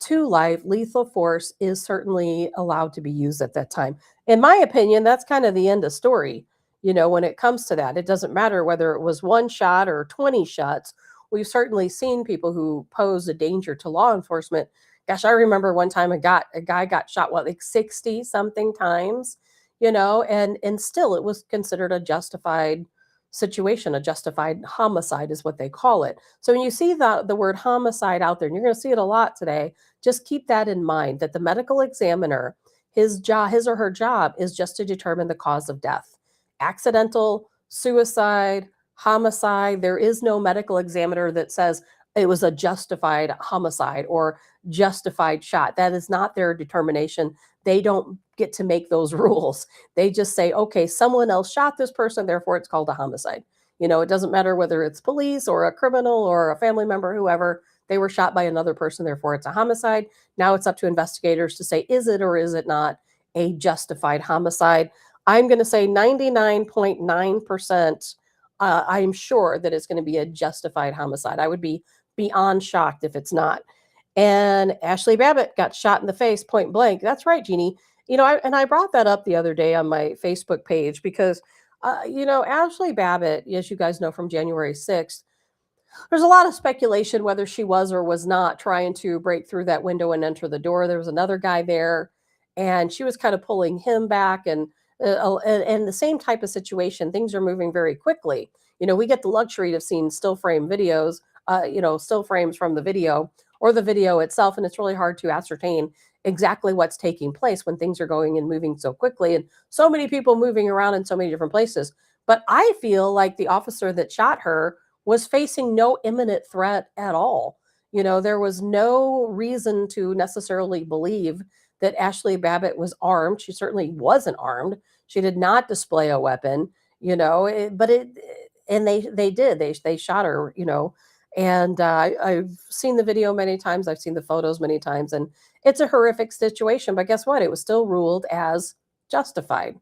to life. Lethal force is certainly allowed to be used at that time. In my opinion, that's kind of the end of story. When it comes to that, it doesn't matter whether it was one shot or 20 shots. We've certainly seen people who pose a danger to law enforcement. Gosh, I remember one time a guy got shot, like 60 something times, and still it was considered a justified situation. A justified homicide is what they call it. So when you see the word homicide out there, and you're going to see it a lot today, just keep that in mind, that the medical examiner, his or her job is just to determine the cause of death. Accidental, suicide, homicide, there is no medical examiner that says it was a justified homicide or justified shot. That is not their determination. They don't get to make those rules. They just say, okay, someone else shot this person, therefore it's called a homicide. It doesn't matter whether it's police or a criminal or a family member, whoever, they were shot by another person, therefore it's a homicide. Now it's up to investigators to say, is it or is it not a justified homicide? I'm going to say 99.9%, I'm sure that it's going to be a justified homicide. I would be beyond shocked if it's not. And Ashley Babbitt got shot in the face point blank. That's right, Jeannie. I brought that up the other day on my Facebook page because, Ashley Babbitt, as you guys know from January 6th, there's a lot of speculation whether she was or was not trying to break through that window and enter the door. There was another guy there, and she was kind of pulling him back. And the same type of situation, things are moving very quickly. We get the luxury of seeing still frame videos, still frames from the video or the video itself, and it's really hard to ascertain exactly what's taking place when things are going and moving so quickly and so many people moving around in so many different places. But I feel like the officer that shot her was facing no imminent threat at all. There was no reason to necessarily believe that Ashley Babbitt was armed. She certainly wasn't armed. She did not display a weapon, and they shot her, and I've seen the video many times. I've seen the photos many times, and it's a horrific situation. But guess what? It was still ruled as justified.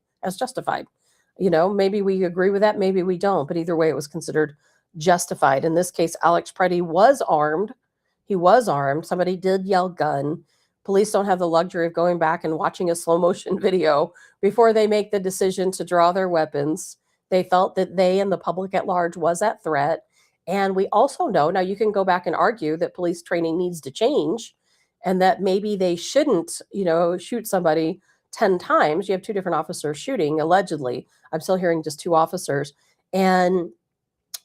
Maybe we agree with that, maybe we don't. But either way, it was considered justified. In this case, Alex Pretti was armed. He was armed. Somebody did yell gun. Police don't have the luxury of going back and watching a slow motion video before they make the decision to draw their weapons. They felt that they and the public at large was at threat. And we also know, now you can go back and argue that police training needs to change and that maybe they shouldn't, shoot somebody 10 times. You have two different officers shooting, allegedly. I'm still hearing just two officers. And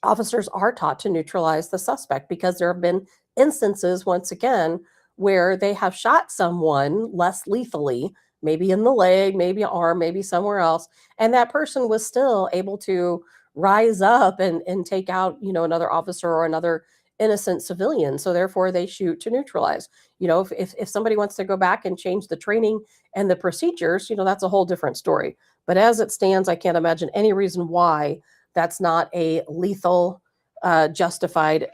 officers are taught to neutralize the suspect because there have been instances, once again, where they have shot someone less lethally, maybe in the leg, maybe arm, maybe somewhere else, and that person was still able to rise up and take out, another officer or another innocent civilian. So therefore they shoot to neutralize. If somebody wants to go back and change the training and the procedures, that's a whole different story. But as it stands, I can't imagine any reason why that's not a lethal, justified.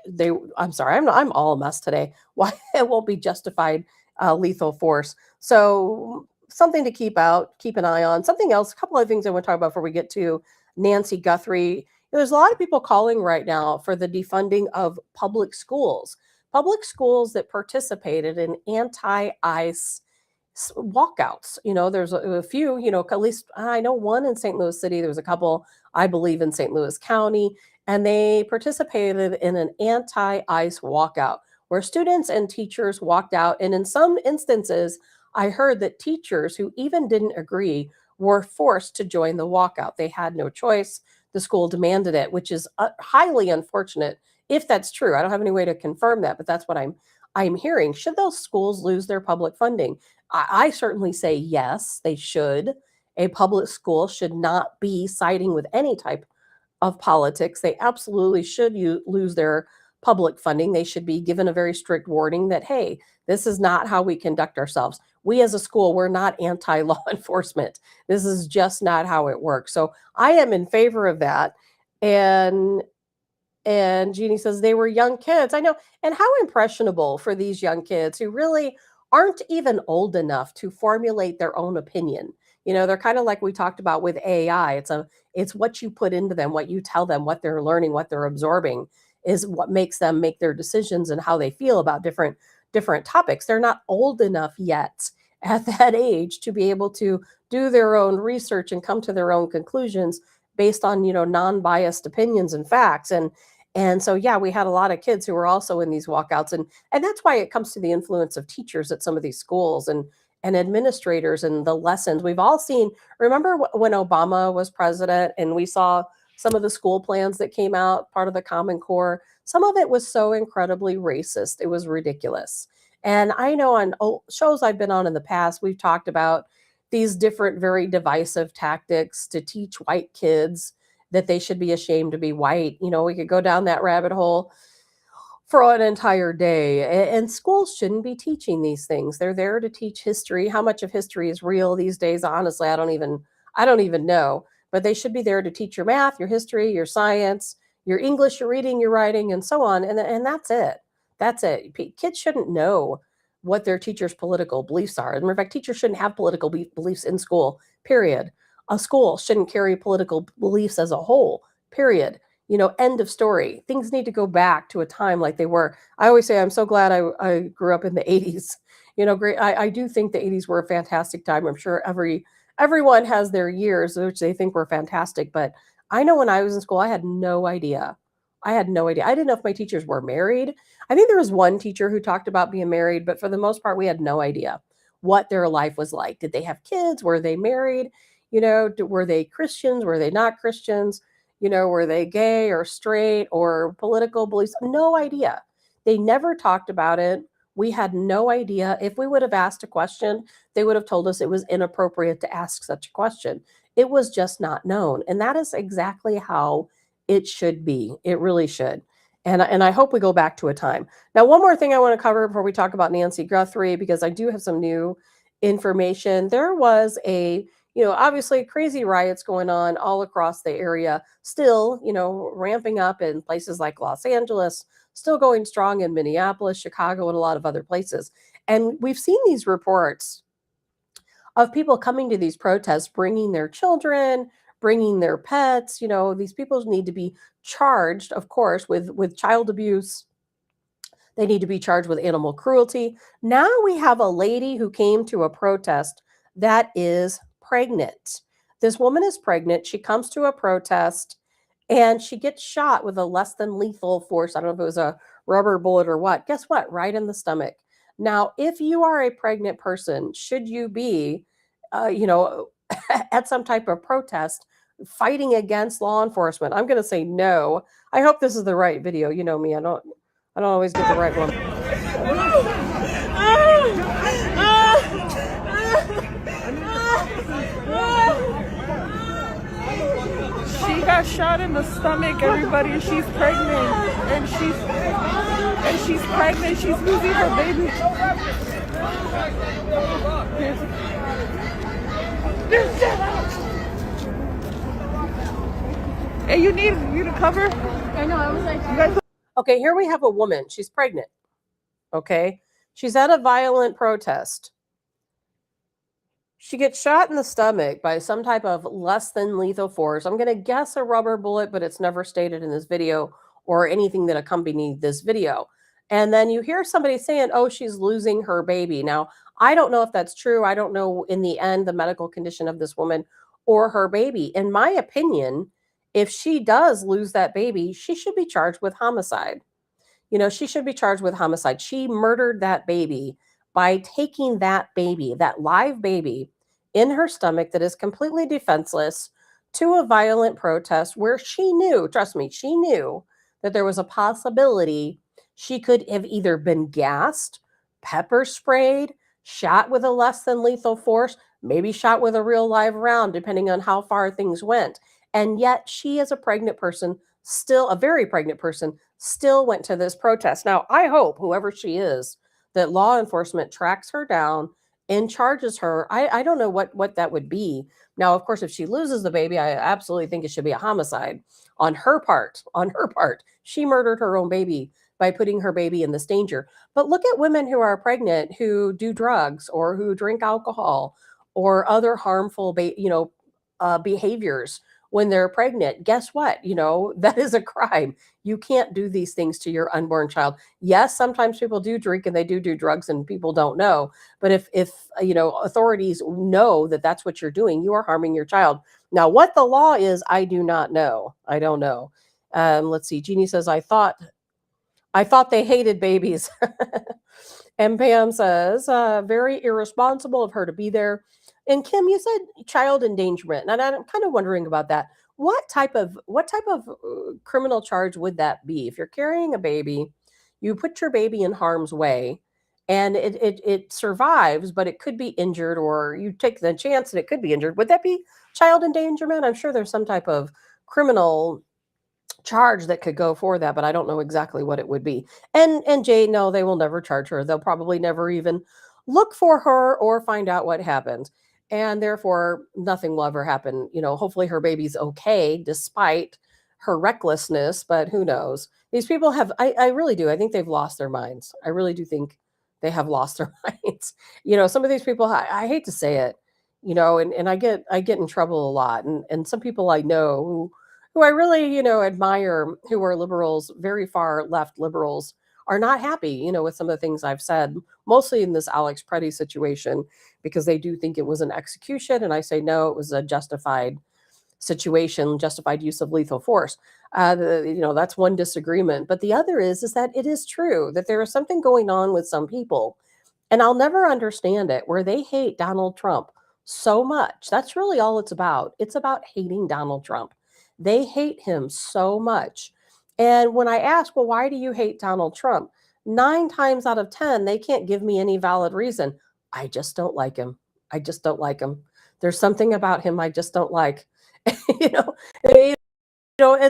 I'm sorry, I'm all a mess today. Why it won't be justified lethal force? So something to keep an eye on. Something else. A couple of things I want to talk about before we get to Nancy Guthrie. There's a lot of people calling right now for the defunding of public schools that participated in anti-ICE walkouts. There's a few, at least I know one in St. Louis City. There was a couple, I believe, in St. Louis County, and they participated in an anti-ICE walkout where students and teachers walked out. And in some instances, I heard that teachers who even didn't agree were forced to join the walkout. They had no choice. The school demanded it, which is highly unfortunate if that's true. I don't have any way to confirm that, but that's what I'm hearing. Should those schools lose their public funding? I certainly say yes, they should. A public school should not be siding with any type of politics. They absolutely should lose their public funding. They should be given a very strict warning that, hey, this is not how we conduct ourselves. We as a school, we're not anti-law enforcement. This is just not how it works. So I am in favor of that. And Jeannie says they were young kids. I know. And how impressionable for these young kids who really aren't even old enough to formulate their own opinion. They're kind of like we talked about with AI. It's what you put into them, what you tell them, what they're learning, what they're absorbing is what makes them make their decisions and how they feel about different topics. They're not old enough yet at that age to be able to do their own research and come to their own conclusions based on, non-biased opinions and facts. And so, yeah, we had a lot of kids who were also in these walkouts. And that's why it comes to the influence of teachers at some of these schools and administrators and the lessons. We've all seen, remember when Obama was president and we saw some of the school plans that came out, part of the Common Core? Some of it was so incredibly racist. It was ridiculous. And I know on shows I've been on in the past, we've talked about these different, very divisive tactics to teach white kids that they should be ashamed to be white. We could go down that rabbit hole for an entire day. And schools shouldn't be teaching these things. They're there to teach history. How much of history is real these days? Honestly, I don't even know. But they should be there to teach your math, your history, your science, your English, your reading, your writing, and so on. And that's it. That's it. Kids shouldn't know what their teacher's political beliefs are. As a matter of fact, teachers shouldn't have political beliefs in school, period. A school shouldn't carry political beliefs as a whole, period. End of story. Things need to go back to a time like they were. I always say I'm so glad I grew up in the 80s. Great. I do think the 80s were a fantastic time. I'm sure everyone has their years which they think were fantastic, but I know when I was in school, I had no idea. I didn't know if my teachers were married. I think there was one teacher who talked about being married, but for the most part, we had no idea what their life was like. Did they have kids? Were they married? Were they Christians? Were they not Christians? Were they gay or straight or political beliefs? No idea. They never talked about it. We had no idea. If we would have asked a question, they would have told us it was inappropriate to ask such a question. It was just not known. And that is exactly how it should be. It really should. And I hope we go back to a time. Now, one more thing I want to cover before we talk about Nancy Guthrie, because I do have some new information. There was obviously crazy riots going on all across the area, still, ramping up in places like Los Angeles, still going strong in Minneapolis, Chicago, and a lot of other places. And we've seen these reports of people coming to these protests, bringing their children, bringing their pets. These people need to be charged, of course, with child abuse. They need to be charged with animal cruelty. Now we have a lady who came to a protest that is pregnant. This woman is pregnant. She comes to a protest and she gets shot with a less than lethal force. I don't know if it was a rubber bullet or what. Guess what? Right in the stomach. Now, if you are a pregnant person, should you be, at some type of protest, fighting against law enforcement. I'm going to say no. I hope this is the right video. You know me, I don't always get the right one. She got shot in the stomach, everybody, and she's pregnant. And she's pregnant. She's losing her baby. Hey, you need to cover? I know, I was like, You guys. Okay, here we have a woman. She's pregnant. Okay. She's at a violent protest. She gets shot in the stomach by some type of less than lethal force. I'm going to guess a rubber bullet, but it's never stated in this video or anything that accompanied this video. And then you hear somebody saying, oh, she's losing her baby. Now, I don't know if that's true. I don't know in the end the medical condition of this woman or her baby. In my opinion, if she does lose that baby, she should be charged with homicide. You know, she should be charged with homicide. She murdered that baby by taking that baby, that live baby in her stomach that is completely defenseless, to a violent protest where she knew, trust me, she knew that there was a possibility she could have either been gassed, pepper sprayed, shot with a less than lethal force, maybe shot with a real live round, depending on how far things went. And yet she, as a pregnant person, still a very pregnant person, still went to this protest. Now, I hope whoever she is, that law enforcement tracks her down and charges her. I don't know what that would be. Now, of course, if she loses the baby, I absolutely think it should be a homicide on her part. On her part, she murdered her own baby by putting her baby in this danger. But look at women who are pregnant, who do drugs or who drink alcohol or other harmful, behaviors when they're pregnant. Guess what? That is a crime. You can't do these things to your unborn child. Yes, sometimes people do drink and they do drugs and people don't know. But if authorities know that that's what you're doing, you are harming your child. Now, what the law is, I do not know. I don't know. Let's see. Jeannie says, I thought they hated babies. And Pam says, very irresponsible of her to be there. And Kim, you said child endangerment, and I'm kind of wondering about that. What type of criminal charge would that be? If you're carrying a baby, you put your baby in harm's way, and it survives, but it could be injured, or you take the chance that it could be injured. Would that be child endangerment? I'm sure there's some type of criminal charge that could go for that, but I don't know exactly what it would be. And Jay, no, they will never charge her. They'll probably never even look for her or find out what happened. And therefore, nothing will ever happen. Hopefully her baby's okay despite her recklessness, but who knows? These people I really do. I think they've lost their minds. I really do think they have lost their minds. Some of these people, I hate to say it, and I get in trouble a lot. And some people I know who I really, admire, who are liberals, very far left liberals, are not happy, with some of the things I've said, mostly in this Alex Pretti situation, because they do think it was an execution. And I say, no, it was a justified situation, justified use of lethal force. That's one disagreement. But the other is that it is true that there is something going on with some people, and I'll never understand it, where they hate Donald Trump so much. That's really all it's about. It's about hating Donald Trump. They hate him so much. And when I ask, well, why do you hate Donald Trump? 9 times out of 10, they can't give me any valid reason. I just don't like him. I just don't like him. There's something about him I just don't like. And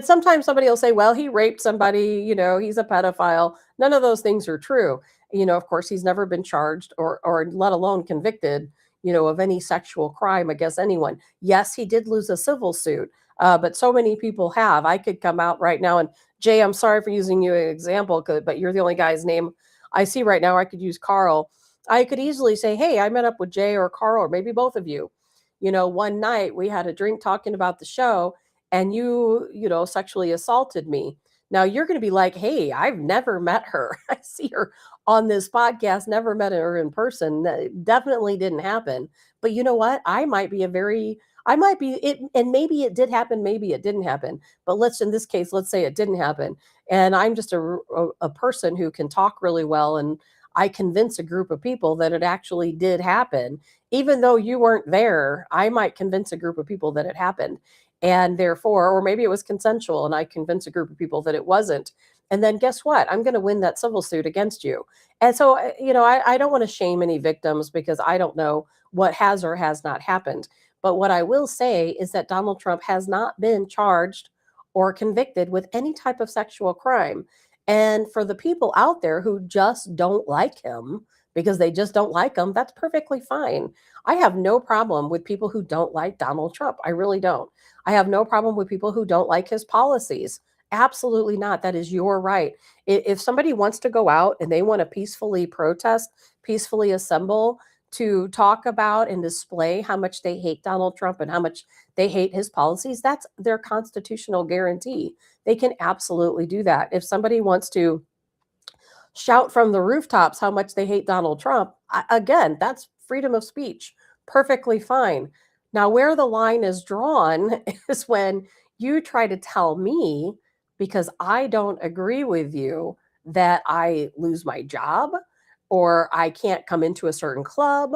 sometimes somebody will say, well, he raped somebody, he's a pedophile. None of those things are true. Of course, he's never been charged or let alone convicted, of any sexual crime against anyone. Yes, he did lose a civil suit. But so many people have. I could come out right now, and Jay, I'm sorry for using you as an example, but you're the only guy's name I see right now. I could use Carl. I could easily say, hey, I met up with Jay or Carl, or maybe both of you. One night we had a drink talking about the show, and you sexually assaulted me. Now you're going to be like, hey, I've never met her. I see her on this podcast, never met her in person. That definitely didn't happen. But you know what? I might be it, and maybe it did happen, maybe it didn't happen. But in this case, let's say it didn't happen. And I'm just a person who can talk really well, and I convince a group of people that it actually did happen. Even though you weren't there, I might convince a group of people that it happened. And therefore, or maybe it was consensual and I convinced a group of people that it wasn't. And then guess what? I'm going to win that civil suit against you. And so, I don't want to shame any victims because I don't know what has or has not happened. But what I will say is that Donald Trump has not been charged or convicted with any type of sexual crime. And for the people out there who just don't like him because they just don't like him, that's perfectly fine. I have no problem with people who don't like Donald Trump. I really don't. I have no problem with people who don't like his policies. Absolutely not. That is your right. If somebody wants to go out and they want to peacefully protest, peacefully assemble to talk about and display how much they hate Donald Trump and how much they hate his policies, that's their constitutional guarantee. They can absolutely do that. If somebody wants to shout from the rooftops how much they hate Donald Trump, again, that's freedom of speech. Perfectly fine. Now, where the line is drawn is when you try to tell me, because I don't agree with you, that I lose my job, or I can't come into a certain club,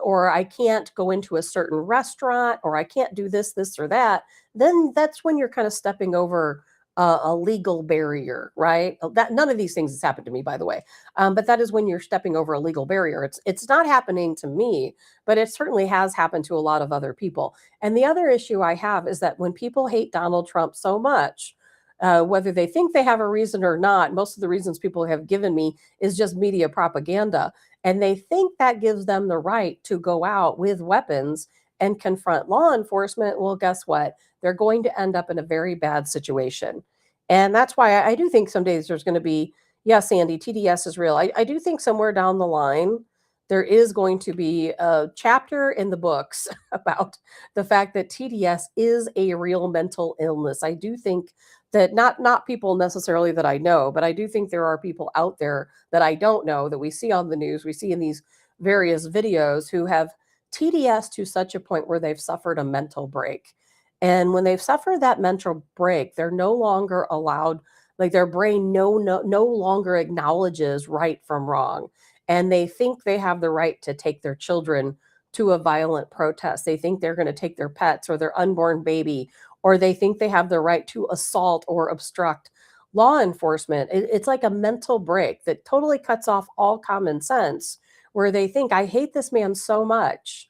or I can't go into a certain restaurant, or I can't do this, or that, then that's when you're kind of stepping over a legal barrier, right? That none of these things has happened to me, by the way, but that is when you're stepping over a legal barrier. It's not happening to me, but it certainly has happened to a lot of other people. And the other issue I have is that when people hate Donald Trump so much, whether they think they have a reason or not, most of the reasons people have given me is just media propaganda. And they think that gives them the right to go out with weapons and confront law enforcement. Well, guess what? They're going to end up in a very bad situation. And that's why I do think some days there's going to be, yes, Andy, TDS is real. I do think somewhere down the line, there is going to be a chapter in the books about the fact that TDS is a real mental illness. I do think that not people necessarily that I know, but I do think there are people out there that I don't know that we see on the news, we see in these various videos who have TDS to such a point where they've suffered a mental break. And when they've suffered that mental break, they're no longer allowed, like their brain no longer acknowledges right from wrong. And they think they have the right to take their children to a violent protest. They think they're going to take their pets or their unborn baby, or they think they have the right to assault or obstruct law enforcement. It's like a mental break that totally cuts off all common sense, where they think, I hate this man so much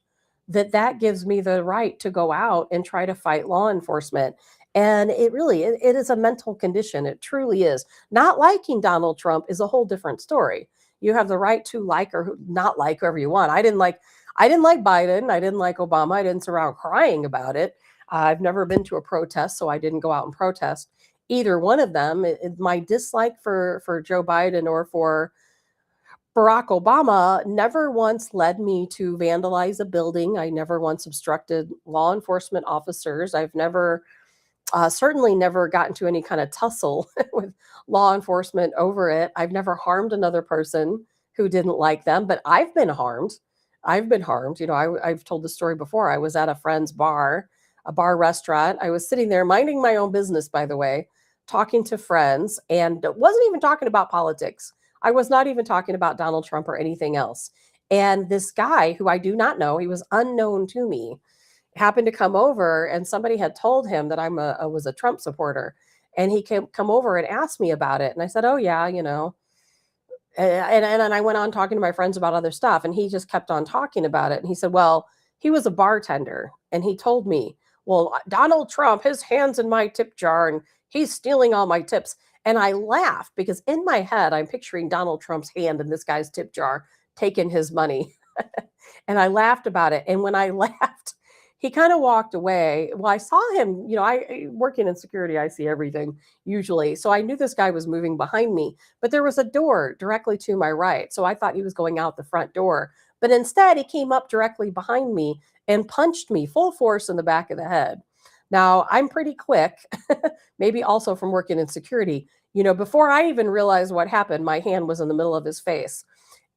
that gives me the right to go out and try to fight law enforcement. And it is a mental condition. It truly is. Not liking Donald Trump is a whole different story. You have the right to like or not like whoever you want. I didn't like Biden. I didn't like Obama. I didn't sit around crying about it. I've never been to a protest, so I didn't go out and protest either one of them. My dislike for Joe Biden or for Barack Obama never once led me to vandalize a building. I never once obstructed law enforcement officers. I've never, certainly never gotten to any kind of tussle with law enforcement over it. I've never harmed another person who didn't like them, but I've been harmed. I've been harmed. I've told the story before. I was at a friend's bar, a bar restaurant. I was sitting there minding my own business, by the way, talking to friends, and wasn't even talking about politics. I was not even talking about Donald Trump or anything else. And this guy who I do not know, he was unknown to me, happened to come over, and somebody had told him that I was a Trump supporter. And he come over and asked me about it. And I said, oh, yeah, And I went on talking to my friends about other stuff. And he just kept on talking about it. And he said, well, he was a bartender. And he told me, well, Donald Trump, his hand's in my tip jar and he's stealing all my tips. And I laughed because in my head, I'm picturing Donald Trump's hand in this guy's tip jar, taking his money. And I laughed about it. And when I laughed, he kind of walked away. Well, I saw him, I working in security, I see everything usually. So I knew this guy was moving behind me, but there was a door directly to my right. So I thought he was going out the front door, but instead he came up directly behind me and punched me full force in the back of the head. Now, I'm pretty quick, maybe also from working in security. Before I even realized what happened, my hand was in the middle of his face.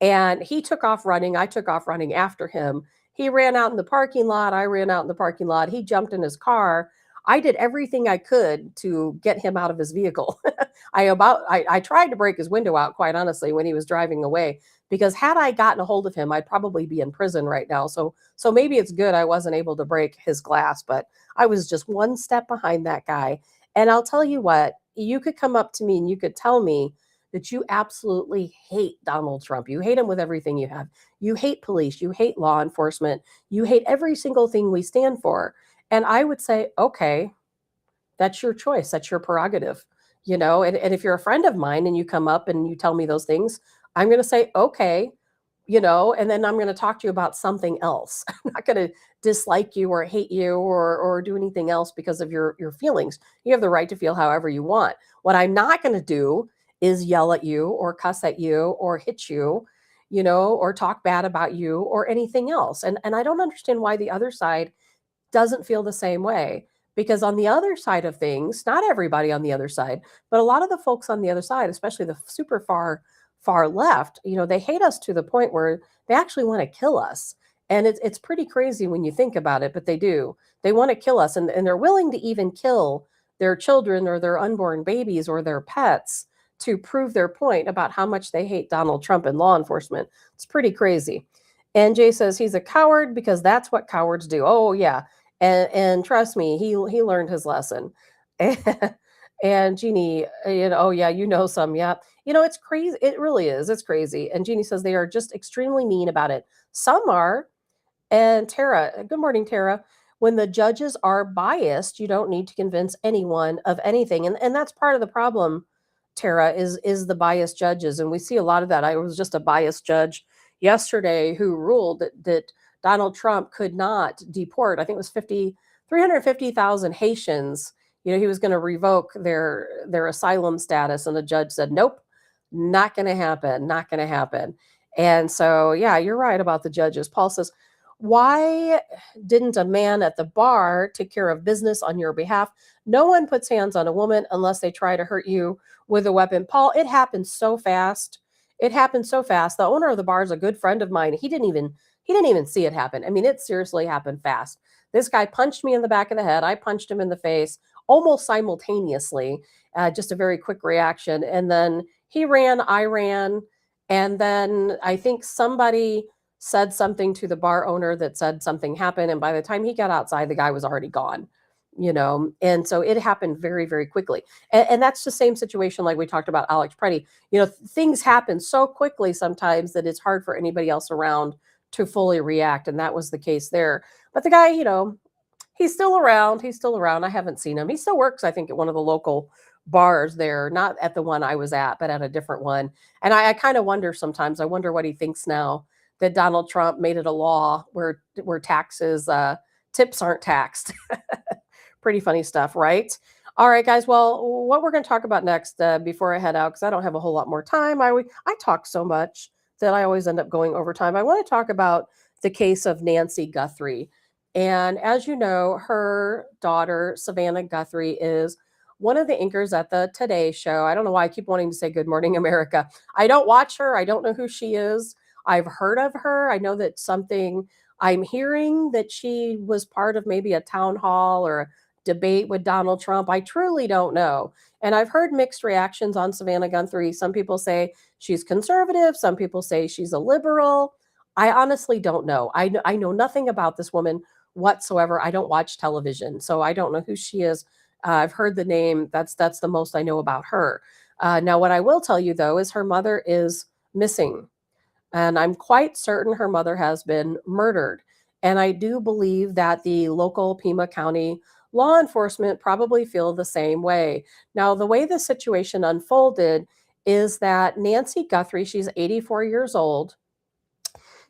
And he took off running. I took off running after him. He ran out in the parking lot. I ran out in the parking lot. He jumped in his car. I did everything I could to get him out of his vehicle. I tried to break his window out, quite honestly, when he was driving away, because had I gotten a hold of him, I'd probably be in prison right now. So maybe it's good I wasn't able to break his glass, but I was just one step behind that guy. And I'll tell you what, you could come up to me and you could tell me that you absolutely hate Donald Trump. You hate him with everything you have. You hate police, you hate law enforcement, you hate every single thing we stand for. And I would say, okay, that's your choice. That's your prerogative, and if you're a friend of mine and you come up and you tell me those things, I'm going to say, okay, and then I'm going to talk to you about something else. I'm not going to dislike you or hate you or do anything else because of your feelings. You have the right to feel however you want. What I'm not going to do is yell at you or cuss at you or hit you, or talk bad about you or anything else. And I don't understand why the other side doesn't feel the same way, because on the other side of things, not everybody on the other side, but a lot of the folks on the other side, especially the super far left, they hate us to the point where they actually want to kill us. And it's pretty crazy when you think about it, but they do. They want to kill us, and they're willing to even kill their children or their unborn babies or their pets to prove their point about how much they hate Donald Trump and law enforcement. It's pretty crazy. And Jay says he's a coward because that's what cowards do. Oh yeah. And trust me, he learned his lesson. And Jeannie, oh yeah, some, yeah. It's crazy. It really is. It's crazy. And Jeannie says they are just extremely mean about it. Some are. And Tara, good morning, Tara. When the judges are biased, you don't need to convince anyone of anything. And that's part of the problem, Tara, is the biased judges. And we see a lot of that. I was just a biased judge yesterday who ruled that Donald Trump could not deport, I think it was 350,000 Haitians. He was going to revoke their asylum status. And the judge said, nope, not going to happen, not going to happen. And so, yeah, you're right about the judges. Paul says, why didn't a man at the bar take care of business on your behalf? No one puts hands on a woman unless they try to hurt you with a weapon. Paul, it happened so fast. It happened so fast. The owner of the bar is a good friend of mine. He didn't even see it happen. I mean, it seriously happened fast. This guy punched me in the back of the head. I punched him in the face almost simultaneously, just a very quick reaction. And then he ran, I ran. And then I think somebody said something to the bar owner that said something happened. And by the time he got outside, the guy was already gone, and so it happened very, very quickly. And that's the same situation like we talked about Alex Pretti. Things happen so quickly sometimes that it's hard for anybody else around to fully react. And that was the case there. But the guy, he's still around. He's still around. I haven't seen him. He still works, I think, at one of the local bars there, not at the one I was at, but at a different one. And I kind of wonder sometimes, I wonder what he thinks now that Donald Trump made it a law where taxes, tips aren't taxed. Pretty funny stuff, right? All right, guys. Well, what we're going to talk about next before I head out, because I don't have a whole lot more time. I talk so much that I always end up going over time. I want to talk about the case of Nancy Guthrie. And as you know, her daughter, Savannah Guthrie, is one of the anchors at the Today Show. I don't know why I keep wanting to say Good Morning America. I don't watch her. I don't know who she is. I've heard of her. I know that I'm hearing that she was part of maybe a town hall or a debate with Donald Trump. I truly don't know. And I've heard mixed reactions on Savannah Guthrie. Some people say she's conservative. Some people say she's a liberal. I honestly don't know. I know nothing about this woman whatsoever. I don't watch television, so I don't know who she is. I've heard the name. That's the most I know about her. Now, what I will tell you, though, is her mother is missing. And I'm quite certain her mother has been murdered. And I do believe that the local Pima County law enforcement probably feel the same way. Now, the way the situation unfolded is that Nancy Guthrie, she's 84 years old.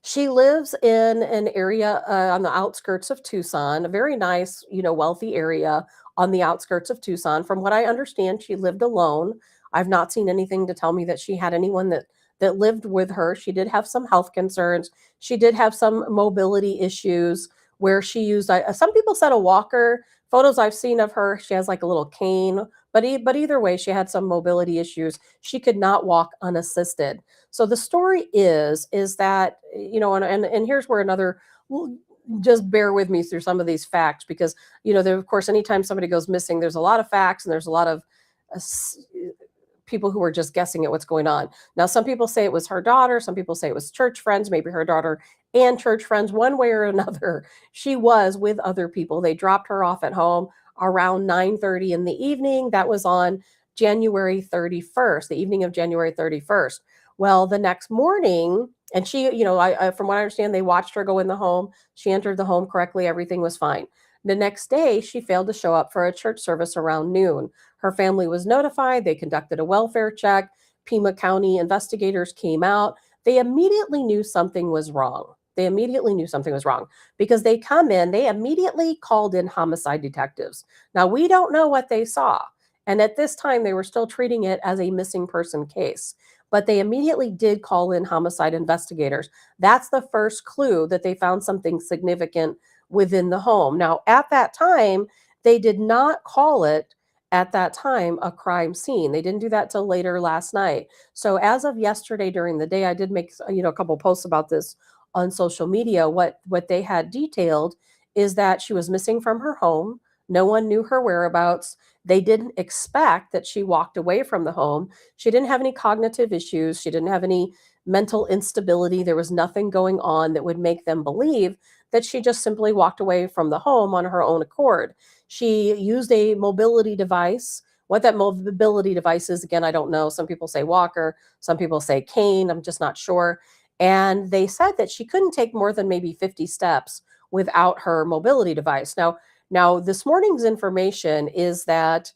She lives in an area on the outskirts of Tucson, a very nice, wealthy area on the outskirts of Tucson. From what I understand, she lived alone. I've not seen anything to tell me that she had anyone that lived with her. She did have some health concerns. She did have some mobility issues where she used, some people said a walker. Photos I've seen of her, she has like a little cane, but either way, she had some mobility issues. She could not walk unassisted. So the story is that, and here's where another, just bear with me through some of these facts, because, there, of course, anytime somebody goes missing, there's a lot of facts and there's a lot of people who were just guessing at what's going on. Now, some people say it was her daughter. Some people say it was church friends, maybe her daughter and church friends. One way or another, she was with other people. They dropped her off at home around 9:30 in the evening. That was on January 31st, the evening of January 31st. Well, the next morning, and she, from what I understand, they watched her go in the home. She entered the home correctly. Everything was fine. The next day, she failed to show up for a church service around noon. Her family was notified. They conducted a welfare check. Pima County investigators came out. They immediately knew something was wrong. They immediately knew something was wrong because they come in, they immediately called in homicide detectives. Now, we don't know what they saw. And at this time, they were still treating it as a missing person case. But they immediately did call in homicide investigators. That's the first clue that they found something significant within the home. Now, at that time, they did not call it at that time a crime scene. They didn't do that till later last night. So as of yesterday during the day, I did make a couple posts about this on social media. What they had detailed is that she was missing from her home. No one knew her whereabouts. They didn't expect that she walked away from the home. She didn't have any cognitive issues. She didn't have any mental instability. There was nothing going on that would make them believe that she just simply walked away from the home on her own accord. She used a mobility device. What that mobility device is, again, I don't know. Some people say walker, some people say cane. I'm just not sure. And they said that she couldn't take more than maybe 50 steps without her mobility device. Now, this morning's information is that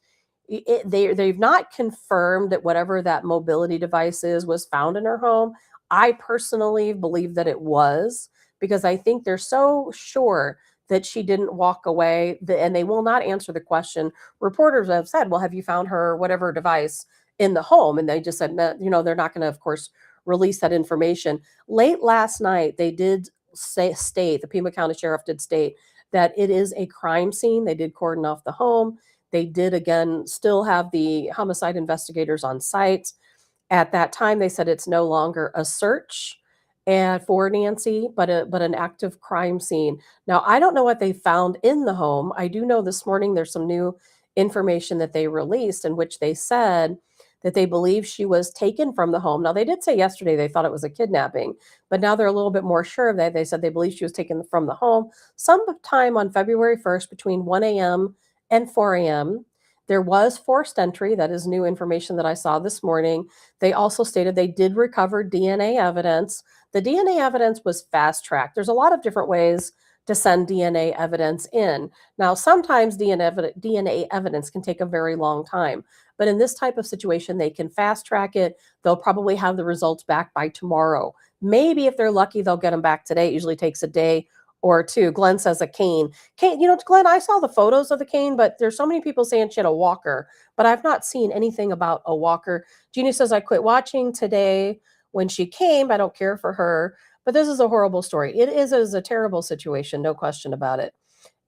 they've not confirmed that whatever that mobility device is was found in her home. I personally believe that it was, because I think they're so sure that she didn't walk away, and they will not answer the question. Reporters have said, well, have you found her whatever device in the home? And they just said, no, they're not going to, of course, release that information. Late last night, they did state, the Pima County Sheriff did state that it is a crime scene. They did cordon off the home. They did, again, still have the homicide investigators on site. At that time, they said it's no longer a search and for Nancy, but an active crime scene. Now, I don't know what they found in the home. I do know this morning there's some new information that they released in which they said that they believe she was taken from the home. Now, they did say yesterday they thought it was a kidnapping, but now they're a little bit more sure of that. They said they believe she was taken from the home sometime on February 1st between 1 a.m. and 4 a.m. There was forced entry. That is new information that I saw this morning. They also stated they did recover DNA evidence. The DNA evidence was fast-tracked. There's a lot of different ways to send DNA evidence in. Now, sometimes DNA evidence can take a very long time, but in this type of situation, they can fast-track it. They'll probably have the results back by tomorrow. Maybe if they're lucky, they'll get them back today. It usually takes a day or two. Glenn says a cane. Glenn, I saw the photos of the cane, but there's so many people saying she had a walker, but I've not seen anything about a walker. Jeannie says, I quit watching today when she came. I don't care for her, but this is a horrible story. It is a terrible situation, no question about it.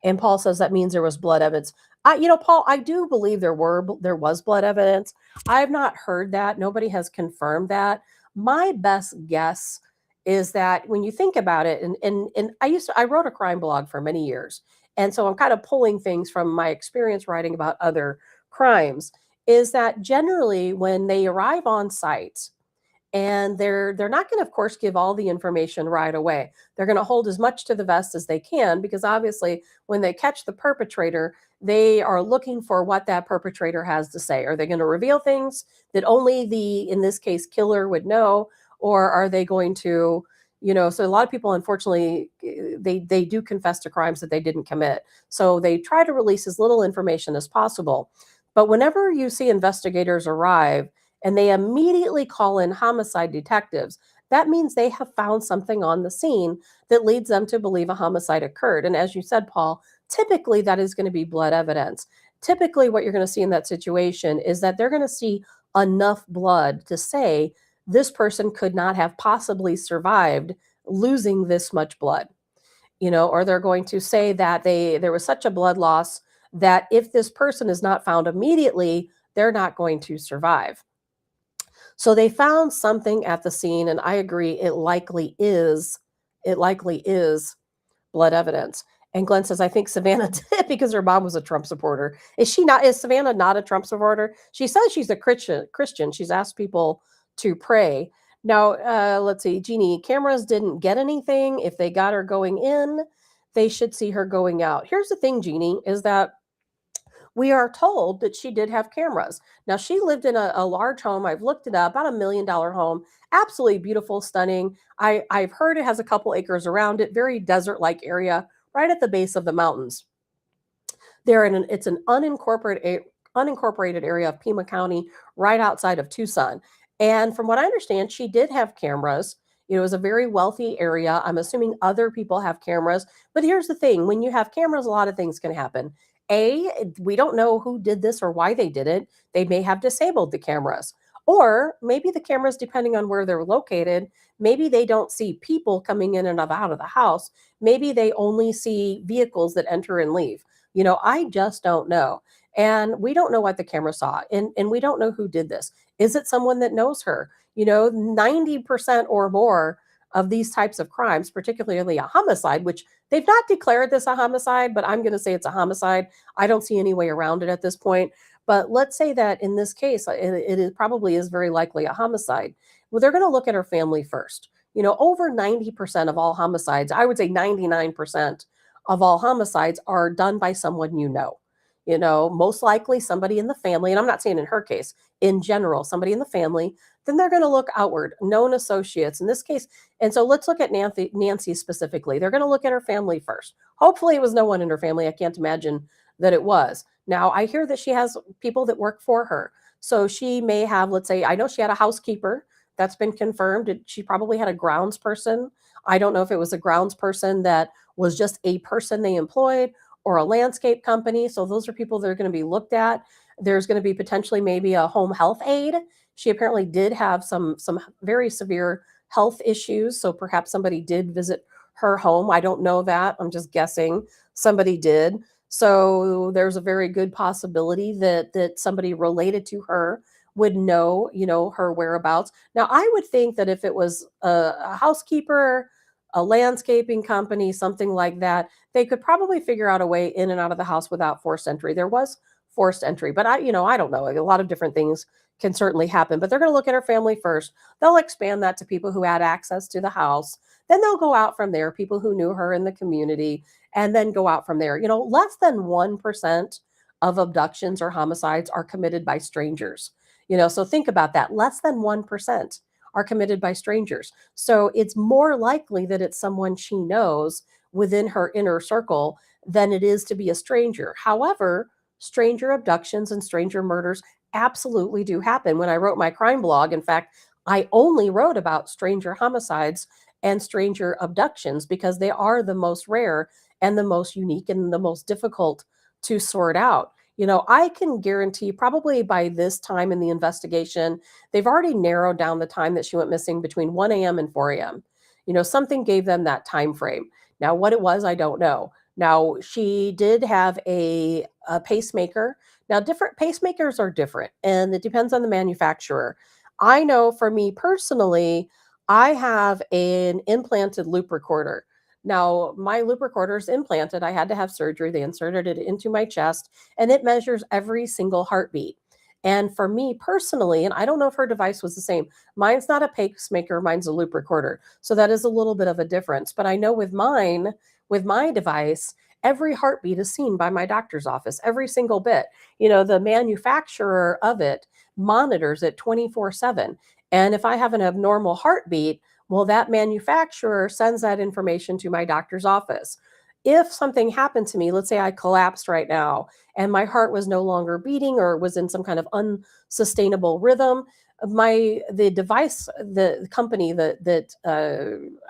And Paul says that means there was blood evidence. Paul, I do believe there was blood evidence. I've not heard that. Nobody has confirmed that. My best guess is that when you think about it, and I wrote a crime blog for many years, and so I'm kind of pulling things from my experience writing about other crimes, is that generally when they arrive on site, and they're not going to, of course, give all the information right away. They're going to hold as much to the vest as they can, because obviously when they catch the perpetrator, they are looking for what that perpetrator has to say. Are they going to reveal things that only the, in this case, killer would know? Or are they going to, so a lot of people, unfortunately, they do confess to crimes that they didn't commit. So they try to release as little information as possible. But whenever you see investigators arrive and they immediately call in homicide detectives, that means they have found something on the scene that leads them to believe a homicide occurred. And as you said, Paul, typically that is going to be blood evidence. Typically what you're going to see in that situation is that they're going to see enough blood to say this person could not have possibly survived losing this much blood, or they're going to say that there was such a blood loss that if this person is not found immediately, they're not going to survive. So they found something at the scene, and I agree, it likely is blood evidence. And Glenn says, I think Savannah did because her mom was a Trump supporter. Is Savannah not a Trump supporter? She says she's a Christian. She's asked people to pray. Now, let's see, Jeannie, cameras didn't get anything. If they got her going in, they should see her going out. Here's the thing, Jeannie, is that we are told that she did have cameras. Now, she lived in a large home. I've looked it up, about $1 million home. Absolutely beautiful, stunning. I've heard it has a couple acres around it, very desert-like area, right at the base of the mountains. It's an unincorporated area of Pima County, right outside of Tucson. And from what I understand, she did have cameras. It was a very wealthy area. I'm assuming other people have cameras. But here's the thing. When you have cameras, a lot of things can happen. We don't know who did this or why they did it. They may have disabled the cameras. Or maybe the cameras, depending on where they're located, maybe they don't see people coming in and out of the house. Maybe they only see vehicles that enter and leave. I just don't know. And we don't know what the camera saw. And we don't know who did this. Is it someone that knows her? 90% or more of these types of crimes, particularly a homicide, which they've not declared this a homicide, but I'm going to say it's a homicide. I don't see any way around it at this point. But let's say that in this case, it probably is very likely a homicide. Well, they're going to look at her family first. Over 90% of all homicides, I would say 99% of all homicides are done by someone most likely somebody in the family, and I'm not saying in her case, in general, somebody in the family. Then they're going to look outward, known associates in this case. And so let's look at Nancy specifically. They're going to look at her family first. Hopefully it was no one in her family. I can't imagine that it was. Now, I hear that she has people that work for her. So she may have, let's say, I know she had a housekeeper. That's been confirmed. She probably had a grounds person. I don't know if it was a grounds person that was just a person they employed, or a landscape company. So those are people that are going to be looked at. There's going to be potentially maybe a home health aide. She apparently did have some very severe health issues. So perhaps somebody did visit her home. I don't know that. I'm just guessing somebody did. So there's a very good possibility that somebody related to her would know, her whereabouts. Now, I would think that if it was a housekeeper, a landscaping company, something like that, they could probably figure out a way in and out of the house without forced entry. There was forced entry, but I don't know. A lot of different things can certainly happen, but they're going to look at her family first. They'll expand that to people who had access to the house. Then they'll go out from there, people who knew her in the community, and then go out from there. Less than 1% of abductions or homicides are committed by strangers. So think about that. Less than 1% are committed by strangers. So it's more likely that it's someone she knows within her inner circle than it is to be a stranger. However, stranger abductions and stranger murders absolutely do happen. When I wrote my crime blog, in fact, I only wrote about stranger homicides and stranger abductions because they are the most rare and the most unique and the most difficult to sort out. I can guarantee probably by this time in the investigation, they've already narrowed down the time that she went missing between 1 a.m. and 4 a.m. Something gave them that time frame. Now, what it was, I don't know. Now, she did have a pacemaker. Now, different pacemakers are different, and it depends on the manufacturer. I know for me personally, I have an implanted loop recorder. Now, my loop recorder is implanted. I had to have surgery. They inserted it into my chest, and it measures every single heartbeat. And for me personally, and I don't know if her device was the same, mine's not a pacemaker, mine's a loop recorder. So that is a little bit of a difference. But I know with my device, every heartbeat is seen by my doctor's office, every single bit. The manufacturer of it monitors it 24/7. And if I have an abnormal heartbeat, well, that manufacturer sends that information to my doctor's office. If something happened to me, let's say I collapsed right now and my heart was no longer beating or was in some kind of unsustainable rhythm, the company that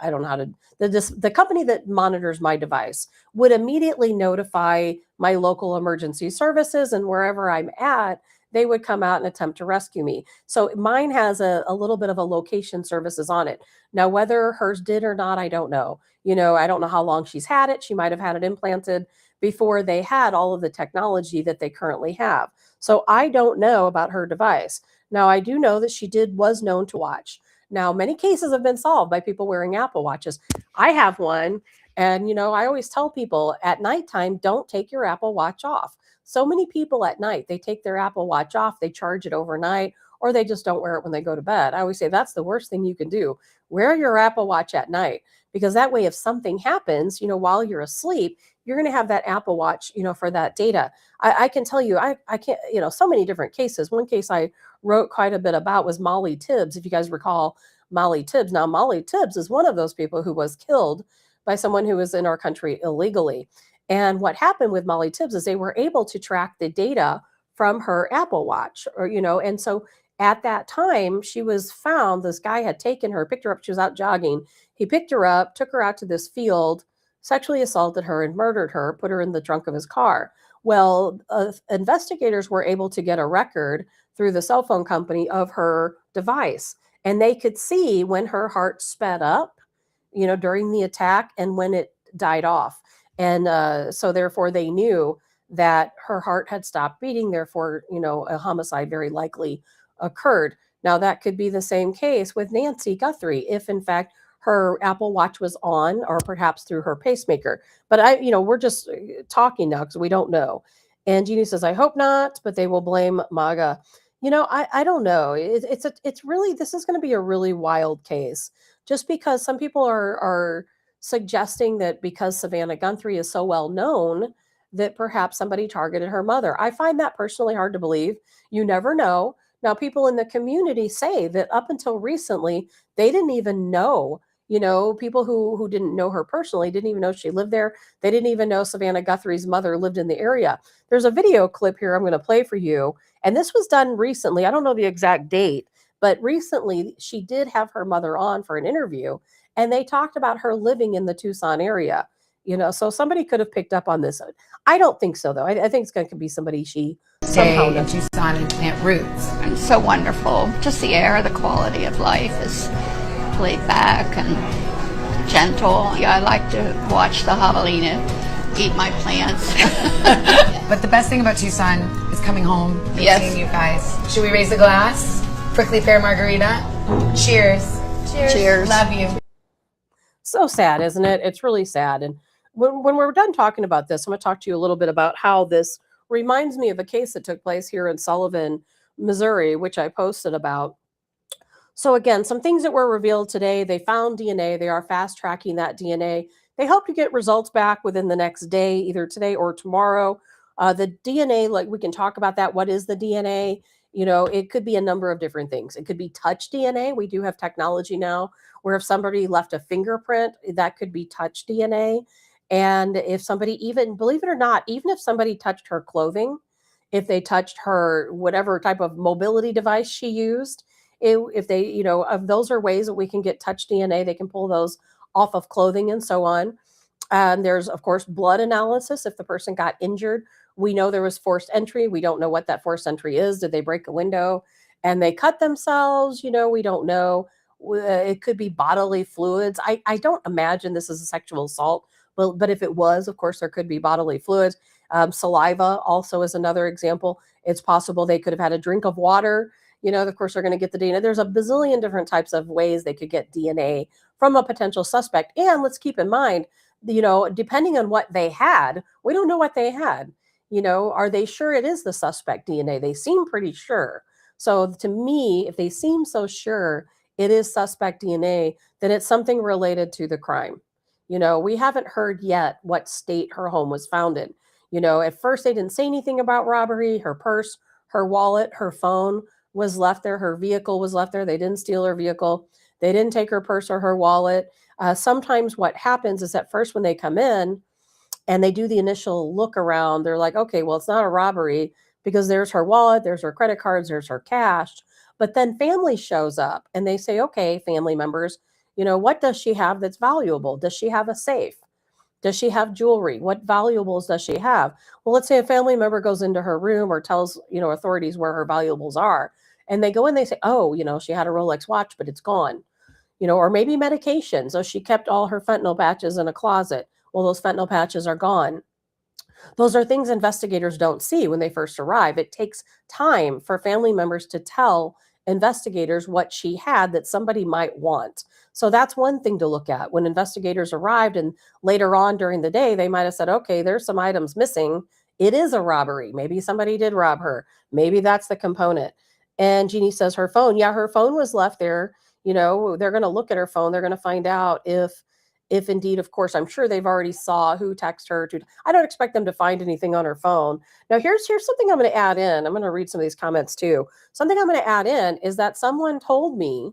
I don't know how to, the company that monitors my device would immediately notify my local emergency services, and wherever I'm at, they would come out and attempt to rescue me. So mine has a little bit of a location services on it. Now, whether hers did or not, I don't know. I don't know how long she's had it. She might have had it implanted before they had all of the technology that they currently have. So I don't know about her device. Now, I do know that she was known to watch. Now, many cases have been solved by people wearing Apple Watches. I have one, And, I always tell people at nighttime, don't take your Apple Watch off. So many people at night, they take their Apple Watch off, they charge it overnight, or they just don't wear it when they go to bed. I always say that's the worst thing you can do. Wear your Apple Watch at night, because that way, if something happens, while you're asleep, you're going to have that Apple Watch, for that data. I can tell you, I can't, so many different cases. One case I wrote quite a bit about was Molly Tibbs, if you guys recall Molly Tibbs. Now, Molly Tibbs is one of those people who was killed by someone who was in our country illegally. And what happened with Molly Tibbs is they were able to track the data from her Apple Watch, and so at that time she was found. This guy had taken her, picked her up. She was out jogging. He picked her up, took her out to this field, sexually assaulted her and murdered her, put her in the trunk of his car. Well, investigators were able to get a record through the cell phone company of her device, and they could see when her heart sped up, during the attack, and when it died off. And so therefore they knew that her heart had stopped beating. Therefore, a homicide very likely occurred. Now that could be the same case with Nancy Guthrie, if in fact her Apple Watch was on, or perhaps through her pacemaker. But we're just talking now because we don't know. And Jeannie says, I hope not, but they will blame MAGA. I don't know. It's really, this is going to be a really wild case, just because some people are suggesting that because Savannah Guthrie is so well known, that perhaps somebody targeted her mother. I find that personally hard to believe. You never know. Now, people in the community say that up until recently, they didn't even know. People who didn't know her personally didn't even know she lived there. They didn't even know Savannah Guthrie's mother lived in the area. There's a video clip here I'm going to play for you. And this was done recently. I don't know the exact date, but recently she did have her mother on for an interview, and they talked about her living in the Tucson area. So somebody could have picked up on this. I don't think so, though. I think it's going to be somebody she somehow in knows. Tucson and plant roots. And so wonderful. Just the air, the quality of life is laid back and gentle. Yeah, I like to watch the javelina eat my plants. But the best thing about Tucson is coming home and Yes. seeing you guys. Should we raise a glass? Prickly Pear Margarita. Cheers. Cheers. Love you. So sad, isn't it? It's really sad. And when we're done talking about this, I'm going to talk to you a little bit about how this reminds me of a case that took place here in Sullivan, Missouri, which I posted about. So again, some things that were revealed today. They found DNA. They are fast tracking that DNA. They hope to get results back within the next day, either today or tomorrow. The DNA, like, we can talk about that. What is the DNA? It could be a number of different things. It could be touch DNA. We do have technology now where if somebody left a fingerprint, that could be touch DNA. And if somebody, even, believe it or not, even if somebody touched her clothing, if they touched her whatever type of mobility device she used, if they, those are ways that we can get touch DNA. They can pull those off of clothing and so on. And there's, of course, blood analysis. If the person got injured, we know there was forced entry. We don't know what that forced entry is. Did they break a window and they cut themselves? We don't know. It could be bodily fluids. I don't imagine this is a sexual assault, but if it was, of course, there could be bodily fluids. Saliva also is another example. It's possible they could have had a drink of water. Of course, they're going to get the DNA. There's a bazillion different types of ways they could get DNA from a potential suspect. And let's keep in mind, depending on what they had, we don't know what they had. Are they sure it is the suspect DNA? They seem pretty sure. So to me, if they seem so sure it is suspect DNA, then it's something related to the crime. We haven't heard yet what state her home was found in. At first they didn't say anything about robbery. Her purse, her wallet, her phone was left there. Her vehicle was left there. They didn't steal her vehicle. They didn't take her purse or her wallet. Sometimes what happens is at first when they come in and they do the initial look around, they're like, okay, well, it's not a robbery because there's her wallet, there's her credit cards, there's her cash. But then family shows up and they say, okay, family members, what does she have that's valuable? Does she have a safe? Does she have jewelry? What valuables does she have? Well, let's say a family member goes into her room or tells, authorities where her valuables are. And they go in, they say, oh, she had a Rolex watch, but it's gone. Or maybe medication. So she kept all her fentanyl patches in a closet. Well, those fentanyl patches are gone. Those are things investigators don't see when they first arrive. It takes time for family members to tell investigators what she had that somebody might want. So that's one thing to look at. When investigators arrived and later on during the day, they might have said, okay, there's some items missing. It is a robbery. Maybe somebody did rob her. Maybe that's the component. And Jeannie says her phone. Yeah, her phone was left there. You know, they're going to look at her phone. They're going to find out if indeed, of course, I'm sure they've already saw who texted her. I don't expect them to find anything on her phone. Now, here's something I'm going to add in. I'm going to read some of these comments too. Something I'm going to add in is that someone told me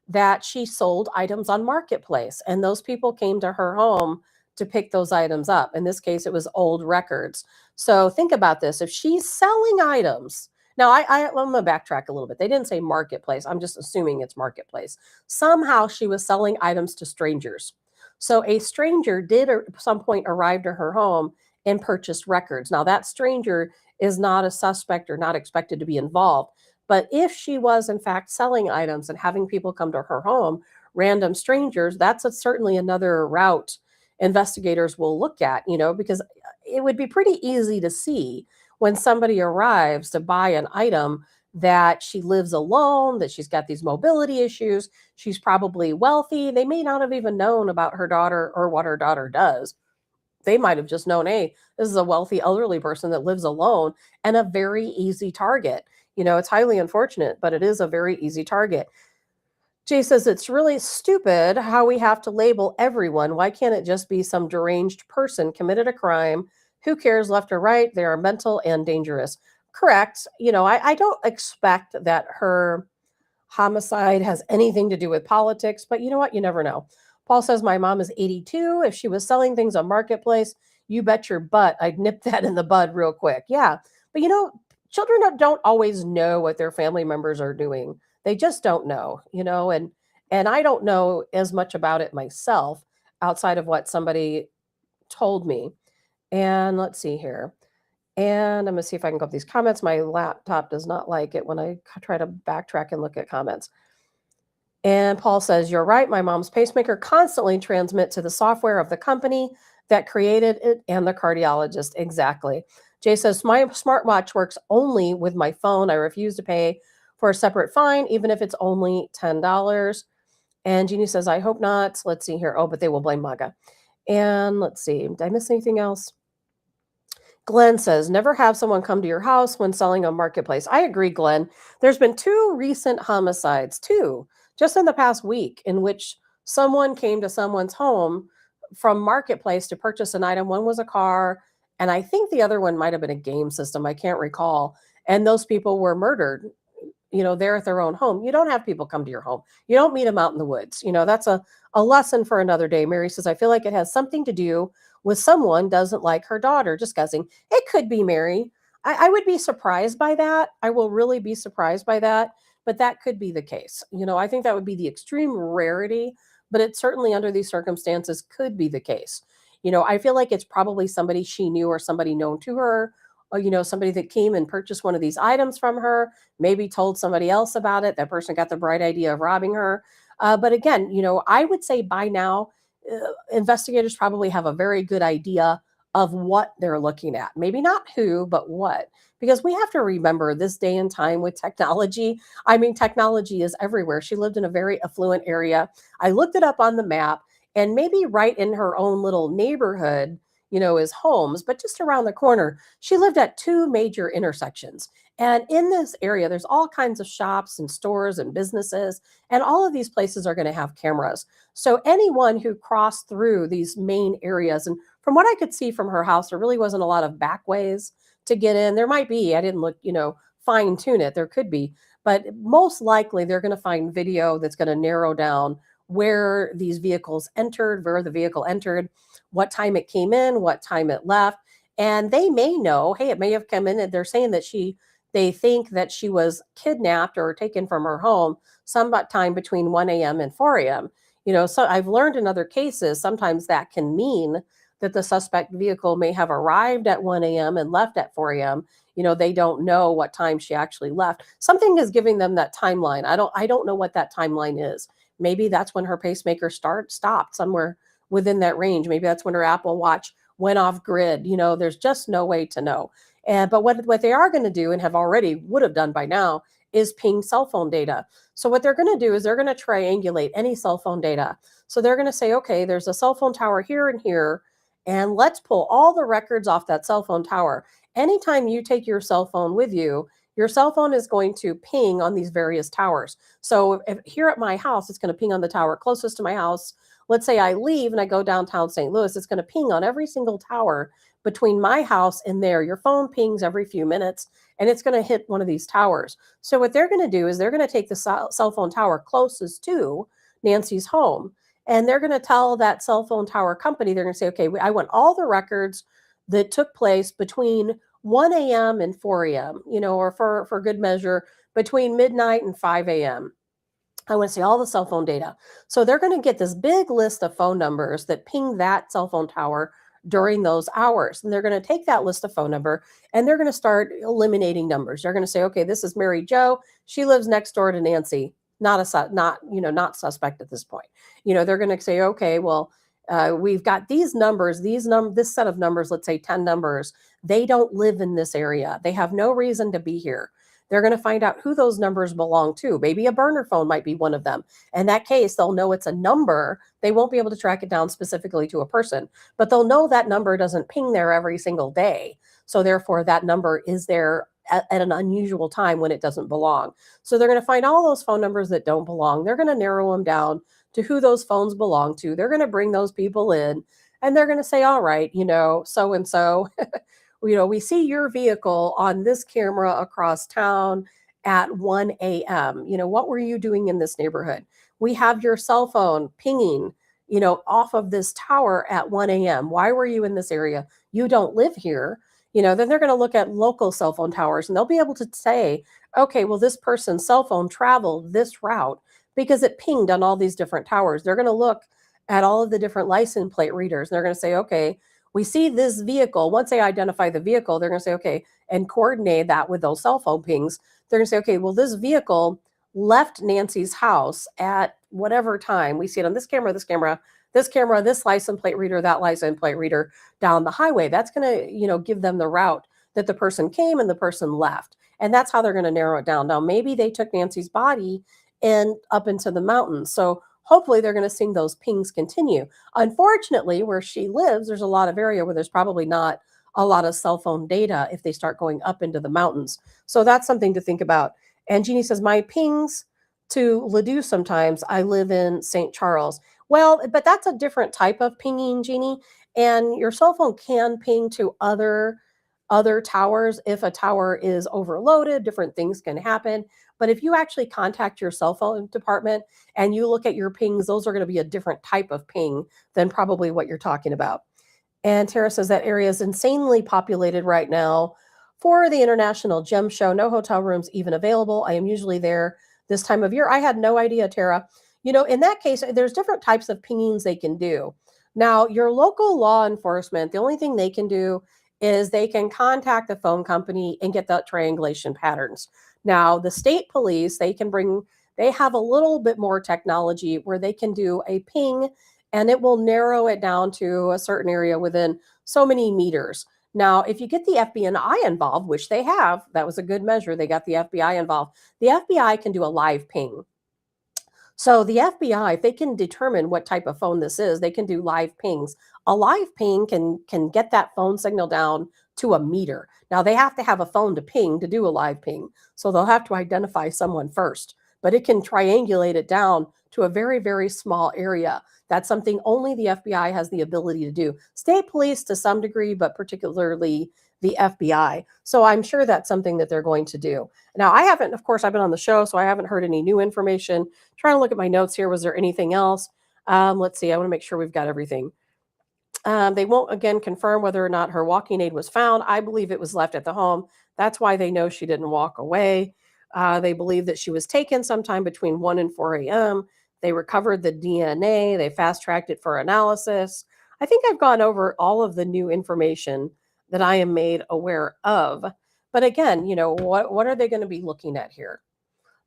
that she sold items on Marketplace, and those people came to her home to pick those items up. In this case, it was old records. So think about this. If she's selling items, now I'm going to backtrack a little bit. They didn't say Marketplace. I'm just assuming it's Marketplace. Somehow she was selling items to strangers. So a stranger did at some point arrive to her home and purchased records. Now that stranger is not a suspect or not expected to be involved. But if she was in fact selling items and having people come to her home, random strangers, that's certainly another route investigators will look at, because it would be pretty easy to see when somebody arrives to buy an item that she lives alone, that she's got these mobility issues, she's probably wealthy. They may not have even known about her daughter or what her daughter does. They might have just known, hey, this is a wealthy elderly person that lives alone and a very easy target. It's highly unfortunate, but it is a very easy target. Jay says it's really stupid how we have to label everyone. Why can't it just be some deranged person committed a crime? Who cares left or right? They are mental and dangerous. Correct. I don't expect that her homicide has anything to do with politics, but you know what? You never know. Paul says my mom is 82. If she was selling things on Marketplace, you bet your butt I'd nip that in the bud real quick. Yeah. But children don't always know what their family members are doing. They just don't know, and I don't know as much about it myself outside of what somebody told me. And let's see here. And I'm going to see if I can go up these comments. My laptop does not like it when I try to backtrack and look at comments. And Paul says, you're right. My mom's pacemaker constantly transmits to the software of the company that created it and the cardiologist. Exactly. Jay says, my smartwatch works only with my phone. I refuse to pay for a separate fine, even if it's only $10. And Jeannie says, I hope not. Let's see here. Oh, but they will blame MAGA. And let's see. Did I miss anything else? Glenn says, never have someone come to your house when selling on Marketplace. I agree, Glenn. There's been 2 recent homicides, just in the past week, in which someone came to someone's home from Marketplace to purchase an item. One was a car, and I think the other one might have been a game system. I can't recall. And those people were murdered, there at their own home. You don't have people come to your home. You don't meet them out in the woods. That's a lesson for another day. Mary says, I feel like it has something to do with someone doesn't like her daughter. Just guessing. It could be, Mary. I would be surprised by that. I will really be surprised by that. But that could be the case. I think that would be the extreme rarity, but it certainly under these circumstances could be the case. I feel like it's probably somebody she knew or somebody known to her, or, somebody that came and purchased one of these items from her, maybe told somebody else about it. That person got the bright idea of robbing her. But again, I would say by now, investigators probably have a very good idea of what they're looking at. Maybe not who, but what. Because we have to remember this day and time with technology. I mean, technology is everywhere. She lived in a very affluent area. I looked it up on the map, and maybe right in her own little neighborhood, is homes, but just around the corner, she lived at 2 major intersections. And in this area, there's all kinds of shops and stores and businesses, and all of these places are going to have cameras. So anyone who crossed through these main areas, and from what I could see from her house, there really wasn't a lot of back ways to get in. There might be, I didn't look, fine tune it. There could be, but most likely they're going to find video that's going to narrow down where these vehicles entered, where the vehicle entered, what time it came in, what time it left. And they may know, hey, it may have come in, and they're saying that they think that she was kidnapped or taken from her home sometime between 1 a.m. and 4 a.m. So I've learned in other cases, sometimes that can mean that the suspect vehicle may have arrived at 1 a.m. and left at 4 a.m. They don't know what time she actually left. Something is giving them that timeline. I don't know what that timeline is. Maybe that's when her pacemaker stopped somewhere within that range. Maybe that's when her Apple Watch went off grid. There's just no way to know. But what they are going to do, and would have done by now, is ping cell phone data. So what they're going to do is they're going to triangulate any cell phone data. So they're going to say, okay, there's a cell phone tower here and here, and let's pull all the records off that cell phone tower. Anytime you take your cell phone with you, your cell phone is going to ping on these various towers. So if here at my house, it's going to ping on the tower closest to my house. Let's say I leave and I go downtown St. Louis, it's going to ping on every single tower between my house and there. Your phone pings every few minutes and it's going to hit one of these towers. So what they're going to do is they're going to take the cell phone tower closest to Nancy's home, and they're going to tell that cell phone tower company, they're going to say, okay, I want all the records that took place between 1 a.m. and 4 a.m., or for good measure, between midnight and 5 a.m. I want to see all the cell phone data. So they're going to get this big list of phone numbers that ping that cell phone tower during those hours. And they're going to take that list of phone number and they're going to start eliminating numbers. They're going to say, okay, this is Mary Jo. She lives next door to Nancy. Not suspect at this point. They're going to say, okay, well, we've got these numbers, this set of numbers, let's say 10 numbers. They don't live in this area. They have no reason to be here. They're going to find out who those numbers belong to. Maybe a burner phone might be one of them. In that case, they'll know it's a number. They won't be able to track it down specifically to a person, but they'll know that number doesn't ping there every single day. So therefore, that number is there at an unusual time when it doesn't belong. So they're going to find all those phone numbers that don't belong. They're going to narrow them down to who those phones belong to. They're going to bring those people in and they're going to say, all right, so-and-so, we see your vehicle on this camera across town at 1 a.m. What were you doing in this neighborhood? We have your cell phone pinging, off of this tower at 1 a.m. Why were you in this area? You don't live here. Then they're going to look at local cell phone towers and they'll be able to say, okay, well, this person's cell phone traveled this route because it pinged on all these different towers. They're going to look at all of the different license plate readers. And they're going to say, okay, we see this vehicle. Once they identify the vehicle, they're going to say, okay, and coordinate that with those cell phone pings. They're going to say, okay, well, this vehicle left Nancy's house at whatever time. We see it on this camera, this license plate reader, that license plate reader down the highway. That's going to, give them the route that the person came and the person left. And that's how they're going to narrow it down. Now, maybe they took Nancy's body and up into the mountains. So hopefully they're going to see those pings continue. Unfortunately, where she lives, there's a lot of area where there's probably not a lot of cell phone data if they start going up into the mountains. So that's something to think about. And Jeannie says, my pings to Ladue sometimes. I live in St. Charles. Well, but that's a different type of pinging, Jeannie. And your cell phone can ping to other towers. If a tower is overloaded, different things can happen. But if you actually contact your cell phone department and you look at your pings, those are going to be a different type of ping than probably what you're talking about. And Tara says that area is insanely populated right now for the International Gem Show. No hotel rooms even available. I am usually there this time of year. I had no idea, Tara. In that case, there's different types of pingings they can do. Now, your local law enforcement, the only thing they can do is they can contact the phone company and get that triangulation patterns. Now, the state police, they have a little bit more technology where they can do a ping and it will narrow it down to a certain area within so many meters. Now, if you get the FBI involved, which they have, that was a good measure. They got the FBI involved. The FBI can do a live ping. So the FBI, if they can determine what type of phone this is, they can do live pings. A live ping can get that phone signal down to a meter. Now, they have to have a phone to ping to do a live ping. So they'll have to identify someone first. But it can triangulate it down to a very, very small area. That's something only the FBI has the ability to do. State police to some degree, but particularly the FBI. So I'm sure that's something that they're going to do. Now, I've been on the show, so I haven't heard any new information. Trying to look at my notes here. Was there anything else? Let's see. I want to make sure we've got everything. They won't, again, confirm whether or not her walking aid was found. I believe it was left at the home. That's why they know she didn't walk away. They believe that she was taken sometime between 1 and 4 a.m. They recovered the DNA. They fast-tracked it for analysis. I think I've gone over all of the new information that I am made aware of. But again, what are they going to be looking at here?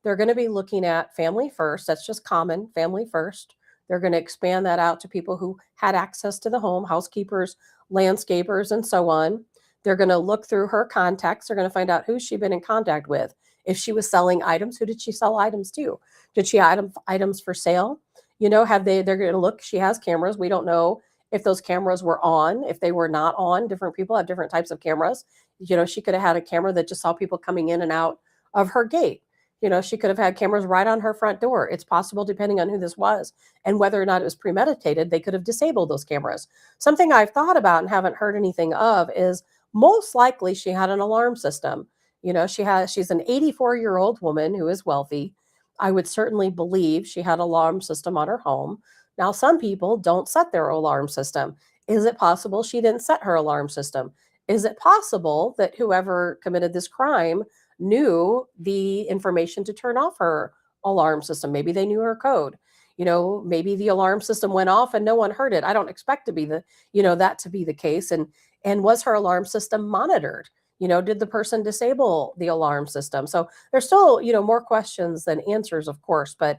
They're going to be looking at family first. That's just common, family first. They're going to expand that out to people who had access to the home, housekeepers, landscapers, and so on. They're going to look through her contacts. They're going to find out who she's been in contact with. If she was selling items, who did she sell items to? Did she items for sale? You know, they're going to look, she has cameras. We don't know if those cameras were on, if they were not on. Different people have different types of cameras. You know, she could have had a camera that just saw people coming in and out of her gate. You know, she could have had cameras right on her front door. It's possible, depending on who this was and whether or not it was premeditated, they could have disabled those cameras. Something I've thought about and haven't heard anything of is most likely she had an alarm system. You know, she's an 84-year-old woman who is wealthy. I would certainly believe she had an alarm system on her home. Now, some people don't set their alarm system. Is it possible she didn't set her alarm system? Is it possible that whoever committed this crime knew the information to turn off her alarm system? Maybe they knew her code. You know, maybe the alarm system went off and no one heard it. I don't expect to be that to be the case. And was her alarm system monitored? You know, did the person disable the alarm system? So there's still, more questions than answers, of course, but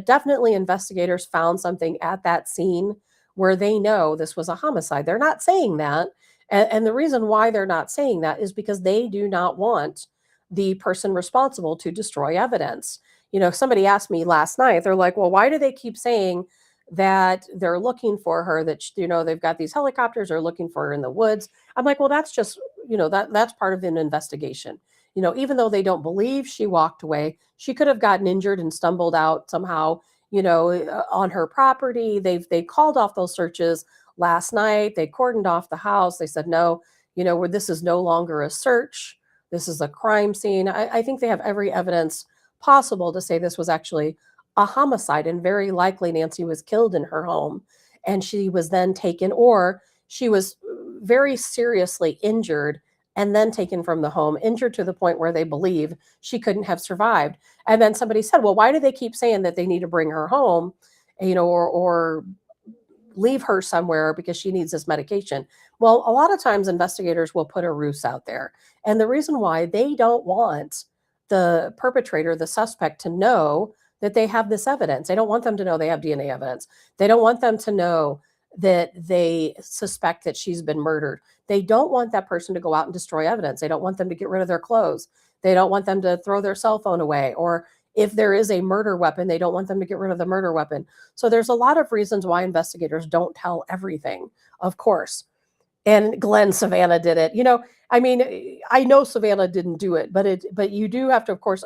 definitely investigators found something at that scene where they know this was a homicide. They're not saying that. And the reason why they're not saying that is because they do not want the person responsible to destroy evidence. You know, somebody asked me last night, they're like, well, why do they keep saying that they're looking for her, that, they've got these helicopters are looking for her in the woods? I'm like, well, that's just, that's part of an investigation. You know, even though they don't believe she walked away, she could have gotten injured and stumbled out somehow, on her property. They called off those searches last night. They cordoned off the house. They said, no, where this is no longer a search. This is a crime scene. I think they have every evidence possible to say this was actually a homicide, and very likely Nancy was killed in her home and she was then taken, or she was very seriously injured and then taken from the home, injured to the point where they believe she couldn't have survived. And then somebody said, well, why do they keep saying that they need to bring her home, or leave her somewhere because she needs this medication? Well, a lot of times investigators will put a ruse out there. And the reason why, they don't want the perpetrator, the suspect, to know that they have this evidence. They don't want them to know they have DNA evidence. They don't want them to know that they suspect that she's been murdered. They don't want that person to go out and destroy evidence. They don't want them to get rid of their clothes. They don't want them to throw their cell phone away. Or if there is a murder weapon, they don't want them to get rid of the murder weapon. So there's a lot of reasons why investigators don't tell everything, of course. And Savannah did it. I know Savannah didn't do it, but you do have to, of course,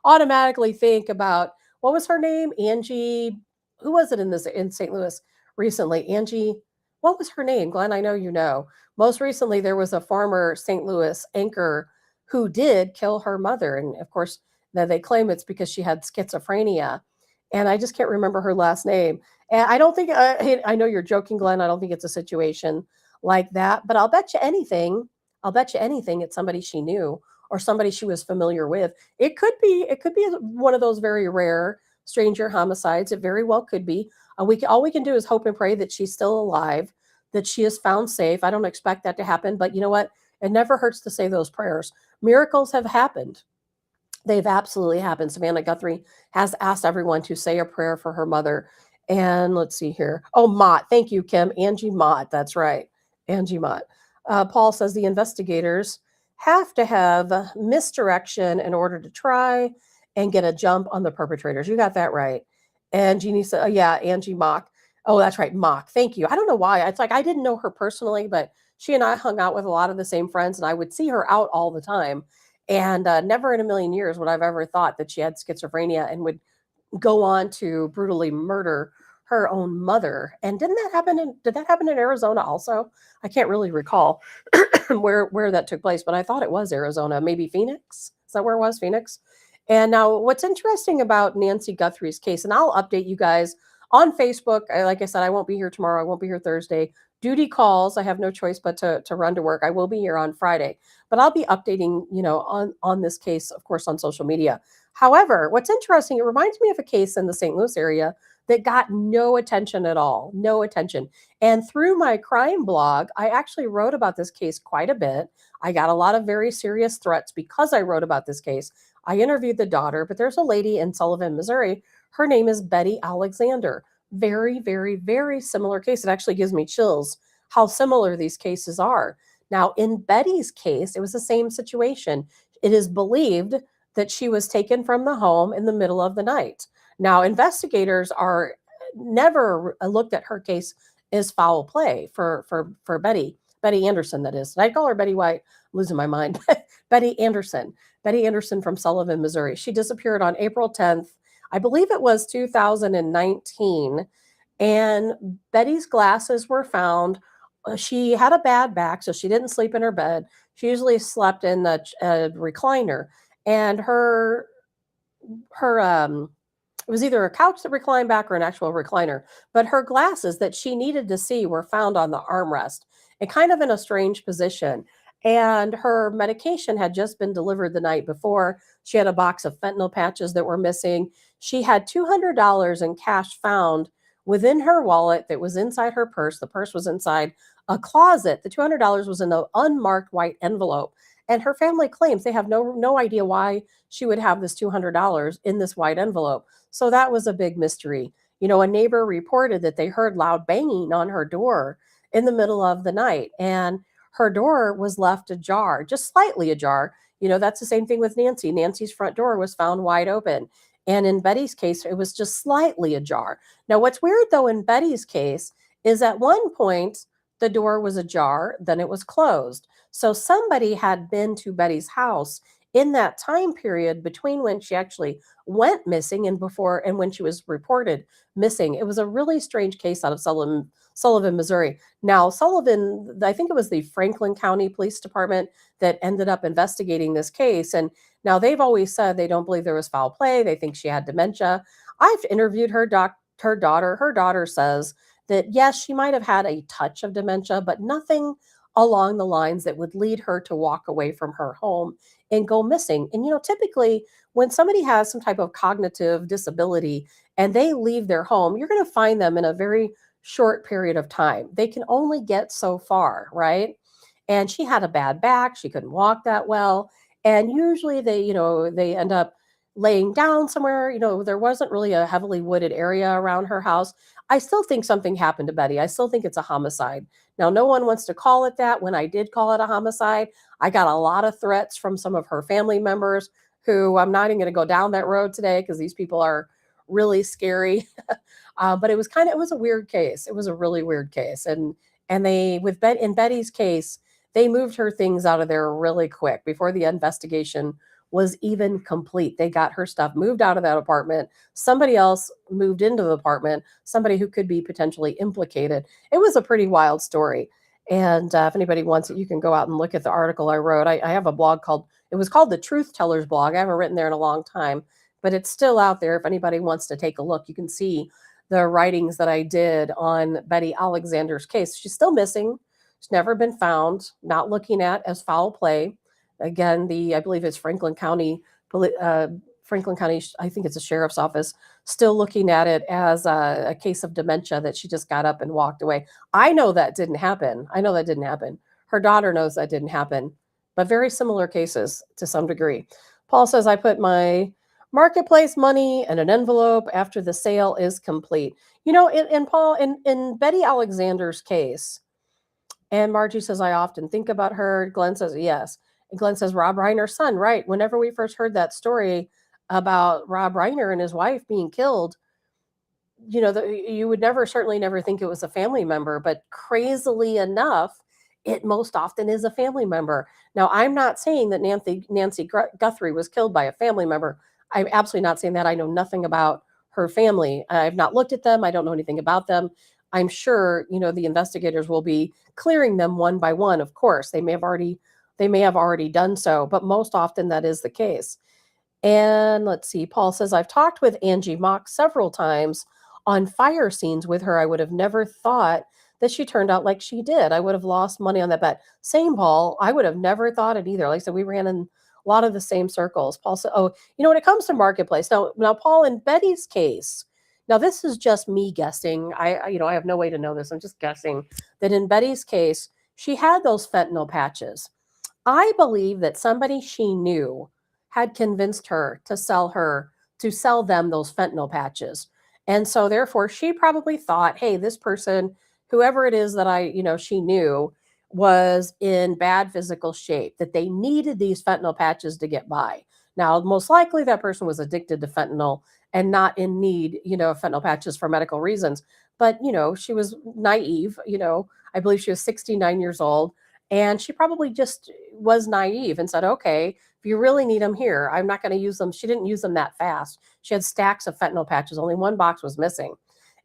automatically think about, what was her name? Angie. Who was it in St. Louis recently? Angie. What was her name? Glenn, I know you know. Most recently, there was a former St. Louis anchor who did kill her mother. And of course, now they claim it's because she had schizophrenia. And I just can't remember her last name. And I don't think, I know you're joking, Glenn. I don't think it's a situation like that, but I'll bet you anything it's somebody she knew or somebody she was familiar with. It could be one of those very rare stranger homicides. It very well could be. All we can do is hope and pray that she's still alive, that she is found safe. I don't expect that to happen, but you know what? It never hurts to say those prayers. Miracles have happened. They've absolutely happened. Savannah Guthrie has asked everyone to say a prayer for her mother. And let's see here. Oh, Mott. Thank you, Kim. Angie Mott. That's right. Angie Mott. Paul says the investigators have to have misdirection in order to try and get a jump on the perpetrators. You got that right. And Jeannie said, oh, yeah, Angie Mock. Oh, that's right, Mock. Thank you. I don't know why. It's like I didn't know her personally, but she and I hung out with a lot of the same friends, and I would see her out all the time. And never in a million years would I've ever thought that she had schizophrenia and would go on to brutally murder her own mother. And did that happen in Arizona also? I can't really recall where that took place, but I thought it was Arizona, maybe Phoenix. Is that where it was? Phoenix? And now what's interesting about Nancy Guthrie's case, and I'll update you guys on Facebook. Like I said, I won't be here tomorrow. I won't be here Thursday. Duty calls. I have no choice but to run to work. I will be here on Friday, but I'll be updating, on this case, of course, on social media. However, what's interesting, it reminds me of a case in the St. Louis area that got no attention at all, no attention. And through my crime blog, I actually wrote about this case quite a bit. I got a lot of very serious threats because I wrote about this case. I interviewed the daughter, but there's a lady in Sullivan, Missouri. Her name is Betty Alexander. Very, very, very similar case. It actually gives me chills how similar these cases are. Now, in Betty's case, it was the same situation. It is believed that she was taken from the home in the middle of the night. Now, investigators are never looked at her case as foul play for Betty Anderson, that is. Did I call her Betty White? I'm losing my mind. Betty Anderson from Sullivan, Missouri. She disappeared on April 10th. I believe it was 2019. And Betty's glasses were found. She had a bad back, so she didn't sleep in her bed. She usually slept in a recliner, and her it was either a couch that reclined back or an actual recliner. But her glasses that she needed to see were found on the armrest and kind of in a strange position. And her medication had just been delivered the night before. She had a box of fentanyl patches that were missing. She had $200 in cash found within her wallet that was inside her purse. The purse was inside a closet. The $200 was in an unmarked white envelope. And her family claims they have no idea why she would have this $200 in this white envelope. So that was a big mystery. You know, a neighbor reported that they heard loud banging on her door in the middle of the night, and her door was left ajar, just slightly ajar. You know, that's the same thing with Nancy. Nancy's front door was found wide open. And in Betty's case, it was just slightly ajar. Now, what's weird, though, in Betty's case is at one point, the door was ajar, then it was closed. So somebody had been to Betty's house in that time period between when she actually went missing and when she was reported missing. It was a really strange case out of Sullivan, Missouri. Now, Sullivan, I think it was the Franklin County Police Department that ended up investigating this case. And now they've always said they don't believe there was foul play. They think she had dementia. I've interviewed her daughter. Her daughter says that, yes, she might have had a touch of dementia, but nothing along the lines that would lead her to walk away from her home and go missing. And, you know, typically when somebody has some type of cognitive disability and they leave their home, you're going to find them in a very short period of time. They can only get so far, right? And she had a bad back. She couldn't walk that well. And usually they end up laying down somewhere. You know, there wasn't really a heavily wooded area around her house. I still think something happened to Betty. I still think it's a homicide. Now, no one wants to call it that. When I did call it a homicide, I got a lot of threats from some of her family members who I'm not even going to go down that road today because these people are really scary. But it was a weird case. It was a really weird case. And in Betty's case, they moved her things out of there really quick before the investigation was even complete. They got her stuff moved out of that apartment. Somebody else moved into the apartment, somebody who could be potentially implicated. It was a pretty wild story. And if anybody wants it, you can go out and look at the article I wrote. I have a blog it was called the Truth Tellers blog. I haven't written there in a long time, but it's still out there. If anybody wants to take a look, you can see the writings that I did on Betty Alexander's case. She's still missing. She's never been found, not looking at as foul play. Again, I believe it's Franklin County, I think it's a sheriff's office, still looking at it as a case of dementia that she just got up and walked away. I know that didn't happen. Her daughter knows that didn't happen, but very similar cases to some degree. Paul says, I put my marketplace money in an envelope after the sale is complete. You know, and Paul, in Betty Alexander's case, and Margie says, I often think about her. Glenn says, yes. And Glenn says, Rob Reiner's son, right. Whenever we first heard that story about Rob Reiner and his wife being killed, you know, you would certainly never think it was a family member, but crazily enough, it most often is a family member. Now, I'm not saying that Nancy Guthrie was killed by a family member. I'm absolutely not saying that. I know nothing about her family. I've not looked at them. I don't know anything about them. I'm sure, you know, the investigators will be clearing them one by one. Of course, they may have already done so, but most often that is the case. And let's see, Paul says, I've talked with Angie Mock several times on fire scenes with her. I would have never thought that she turned out like she did. I would have lost money on that bet. Same, Paul. I would have never thought it either. Like I said, we ran in a lot of the same circles. Paul said, oh, you know, when it comes to marketplace, now, Paul, in Betty's case, now this is just me guessing. I have no way to know this. I'm just guessing that in Betty's case, she had those fentanyl patches. I believe that somebody she knew had convinced her to sell them those fentanyl patches. And so therefore she probably thought, hey, this person, whoever it is that she knew, was in bad physical shape, that they needed these fentanyl patches to get by. Now, most likely that person was addicted to fentanyl and not in need, of fentanyl patches for medical reasons. But, she was naive, I believe she was 69 years old, and she probably just was naive and said, okay, if you really need them here, I'm not going to use them. She didn't use them that fast. She had stacks of fentanyl patches. Only one box was missing.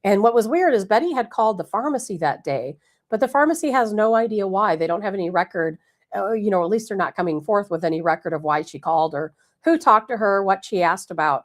And what was weird is Betty had called the pharmacy that day, but the pharmacy has no idea why. They don't have any record, at least they're not coming forth with any record of why she called or who talked to her, what she asked about,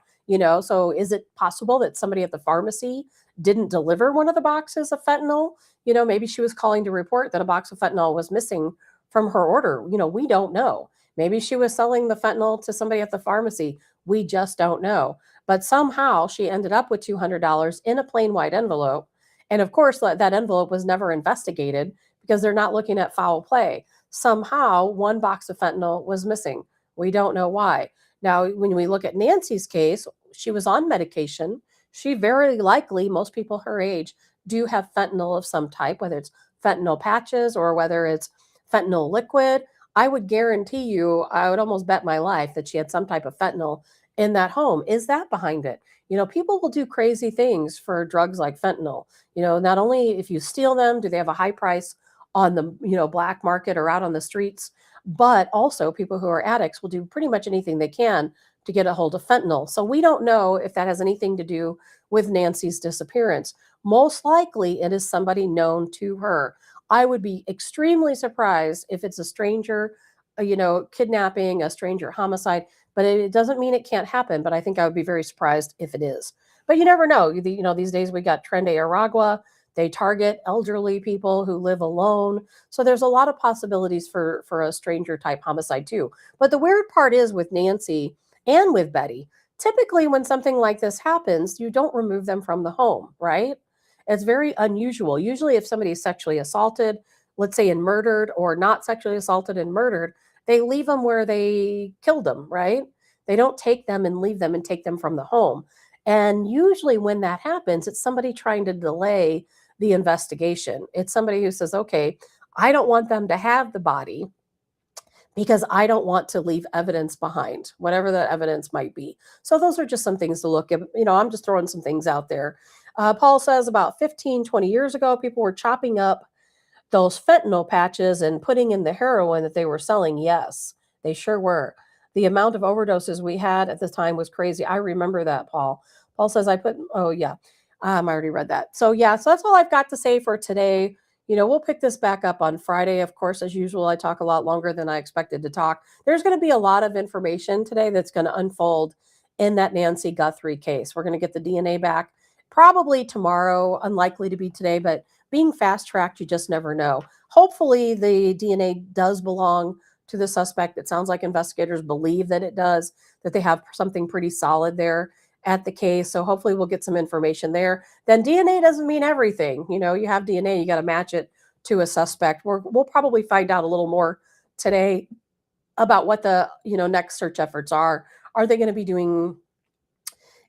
So is it possible that somebody at the pharmacy didn't deliver one of the boxes of fentanyl? Maybe she was calling to report that a box of fentanyl was missing from her order. We don't know. Maybe she was selling the fentanyl to somebody at the pharmacy. We just don't know. But somehow she ended up with $200 in a plain white envelope. And of course, that envelope was never investigated because they're not looking at foul play. Somehow, one box of fentanyl was missing. We don't know why. Now, when we look at Nancy's case, she was on medication. She very likely, most people her age, do have fentanyl of some type, whether it's fentanyl patches or whether it's fentanyl liquid. I would guarantee you, I would almost bet my life that she had some type of fentanyl in that home. Is that behind it? People will do crazy things for drugs like fentanyl. Not only if you steal them, do they have a high price on the, black market or out on the streets, but also people who are addicts will do pretty much anything they can to get a hold of fentanyl. So we don't know if that has anything to do with Nancy's disappearance. Most likely it is somebody known to her. I would be extremely surprised if it's a stranger, kidnapping, a stranger homicide, but it doesn't mean it can't happen. But I think I would be very surprised if it is. But you never know. These days we got Tren de Aragua. They target elderly people who live alone. So there's a lot of possibilities for a stranger type homicide too. But the weird part is with Nancy and with Betty, typically when something like this happens, you don't remove them from the home, right? It's very unusual. Usually if somebody is sexually assaulted, let's say and murdered, or not sexually assaulted and murdered, they leave them where they killed them, right? They don't take them and leave them and take them from the home. And usually when that happens, it's somebody trying to delay the investigation. It's somebody who says, okay, I don't want them to have the body because I don't want to leave evidence behind, whatever that evidence might be. So those are just some things to look at. I'm just throwing some things out there. Paul says about 15, 20 years ago, people were chopping up those fentanyl patches and putting in the heroin that they were selling. Yes, they sure were. The amount of overdoses we had at the time was crazy. I remember that, Paul. Paul says oh yeah, I already read that. So yeah, so that's all I've got to say for today. We'll pick this back up on Friday. Of course, as usual, I talk a lot longer than I expected to talk. There's going to be a lot of information today that's going to unfold in that Nancy Guthrie case. We're going to get the DNA back probably tomorrow, unlikely to be today, but being fast-tracked, you just never know. Hopefully, the DNA does belong to the suspect. It sounds like investigators believe that it does, that they have something pretty solid there at the case. So hopefully we'll get some information there. Then DNA doesn't mean everything. You have DNA, you got to match it to a suspect. We'll probably find out a little more today about what the next search efforts are. Are they going to be doing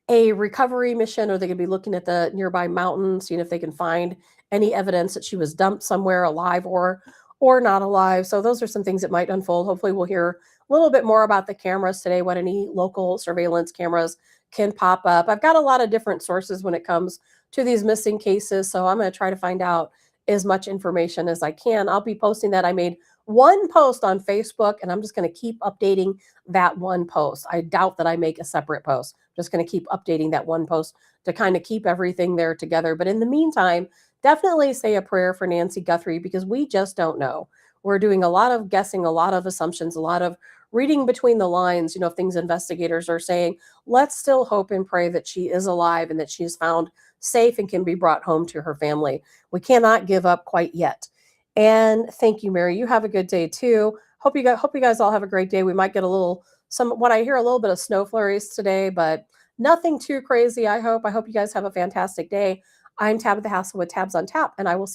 a recovery mission? Are they going to be looking at the nearby mountains, seeing if they can find any evidence that she was dumped somewhere alive or not alive? So those are some things that might unfold. Hopefully we'll hear a little bit more about the cameras today, what any local surveillance cameras can pop up. I've got a lot of different sources when it comes to these missing cases, so I'm going to try to find out as much information as I can. I'll be posting that. I made one post on Facebook, and I'm just going to keep updating that one post. I doubt that I make a separate post. I'm just going to keep updating that one post to kind of keep everything there together. But in the meantime, definitely say a prayer for Nancy Guthrie because we just don't know. We're doing a lot of guessing, a lot of assumptions, a lot of reading between the lines, things investigators are saying. Let's still hope and pray that she is alive and that she is found safe and can be brought home to her family. We cannot give up quite yet. And thank you, Mary. You have a good day too. Hope you guys all have a great day. We might get a little bit of snow flurries today, but nothing too crazy. I hope you guys have a fantastic day. I'm Tabitha Hassell with Tabs on Tap, and I will see you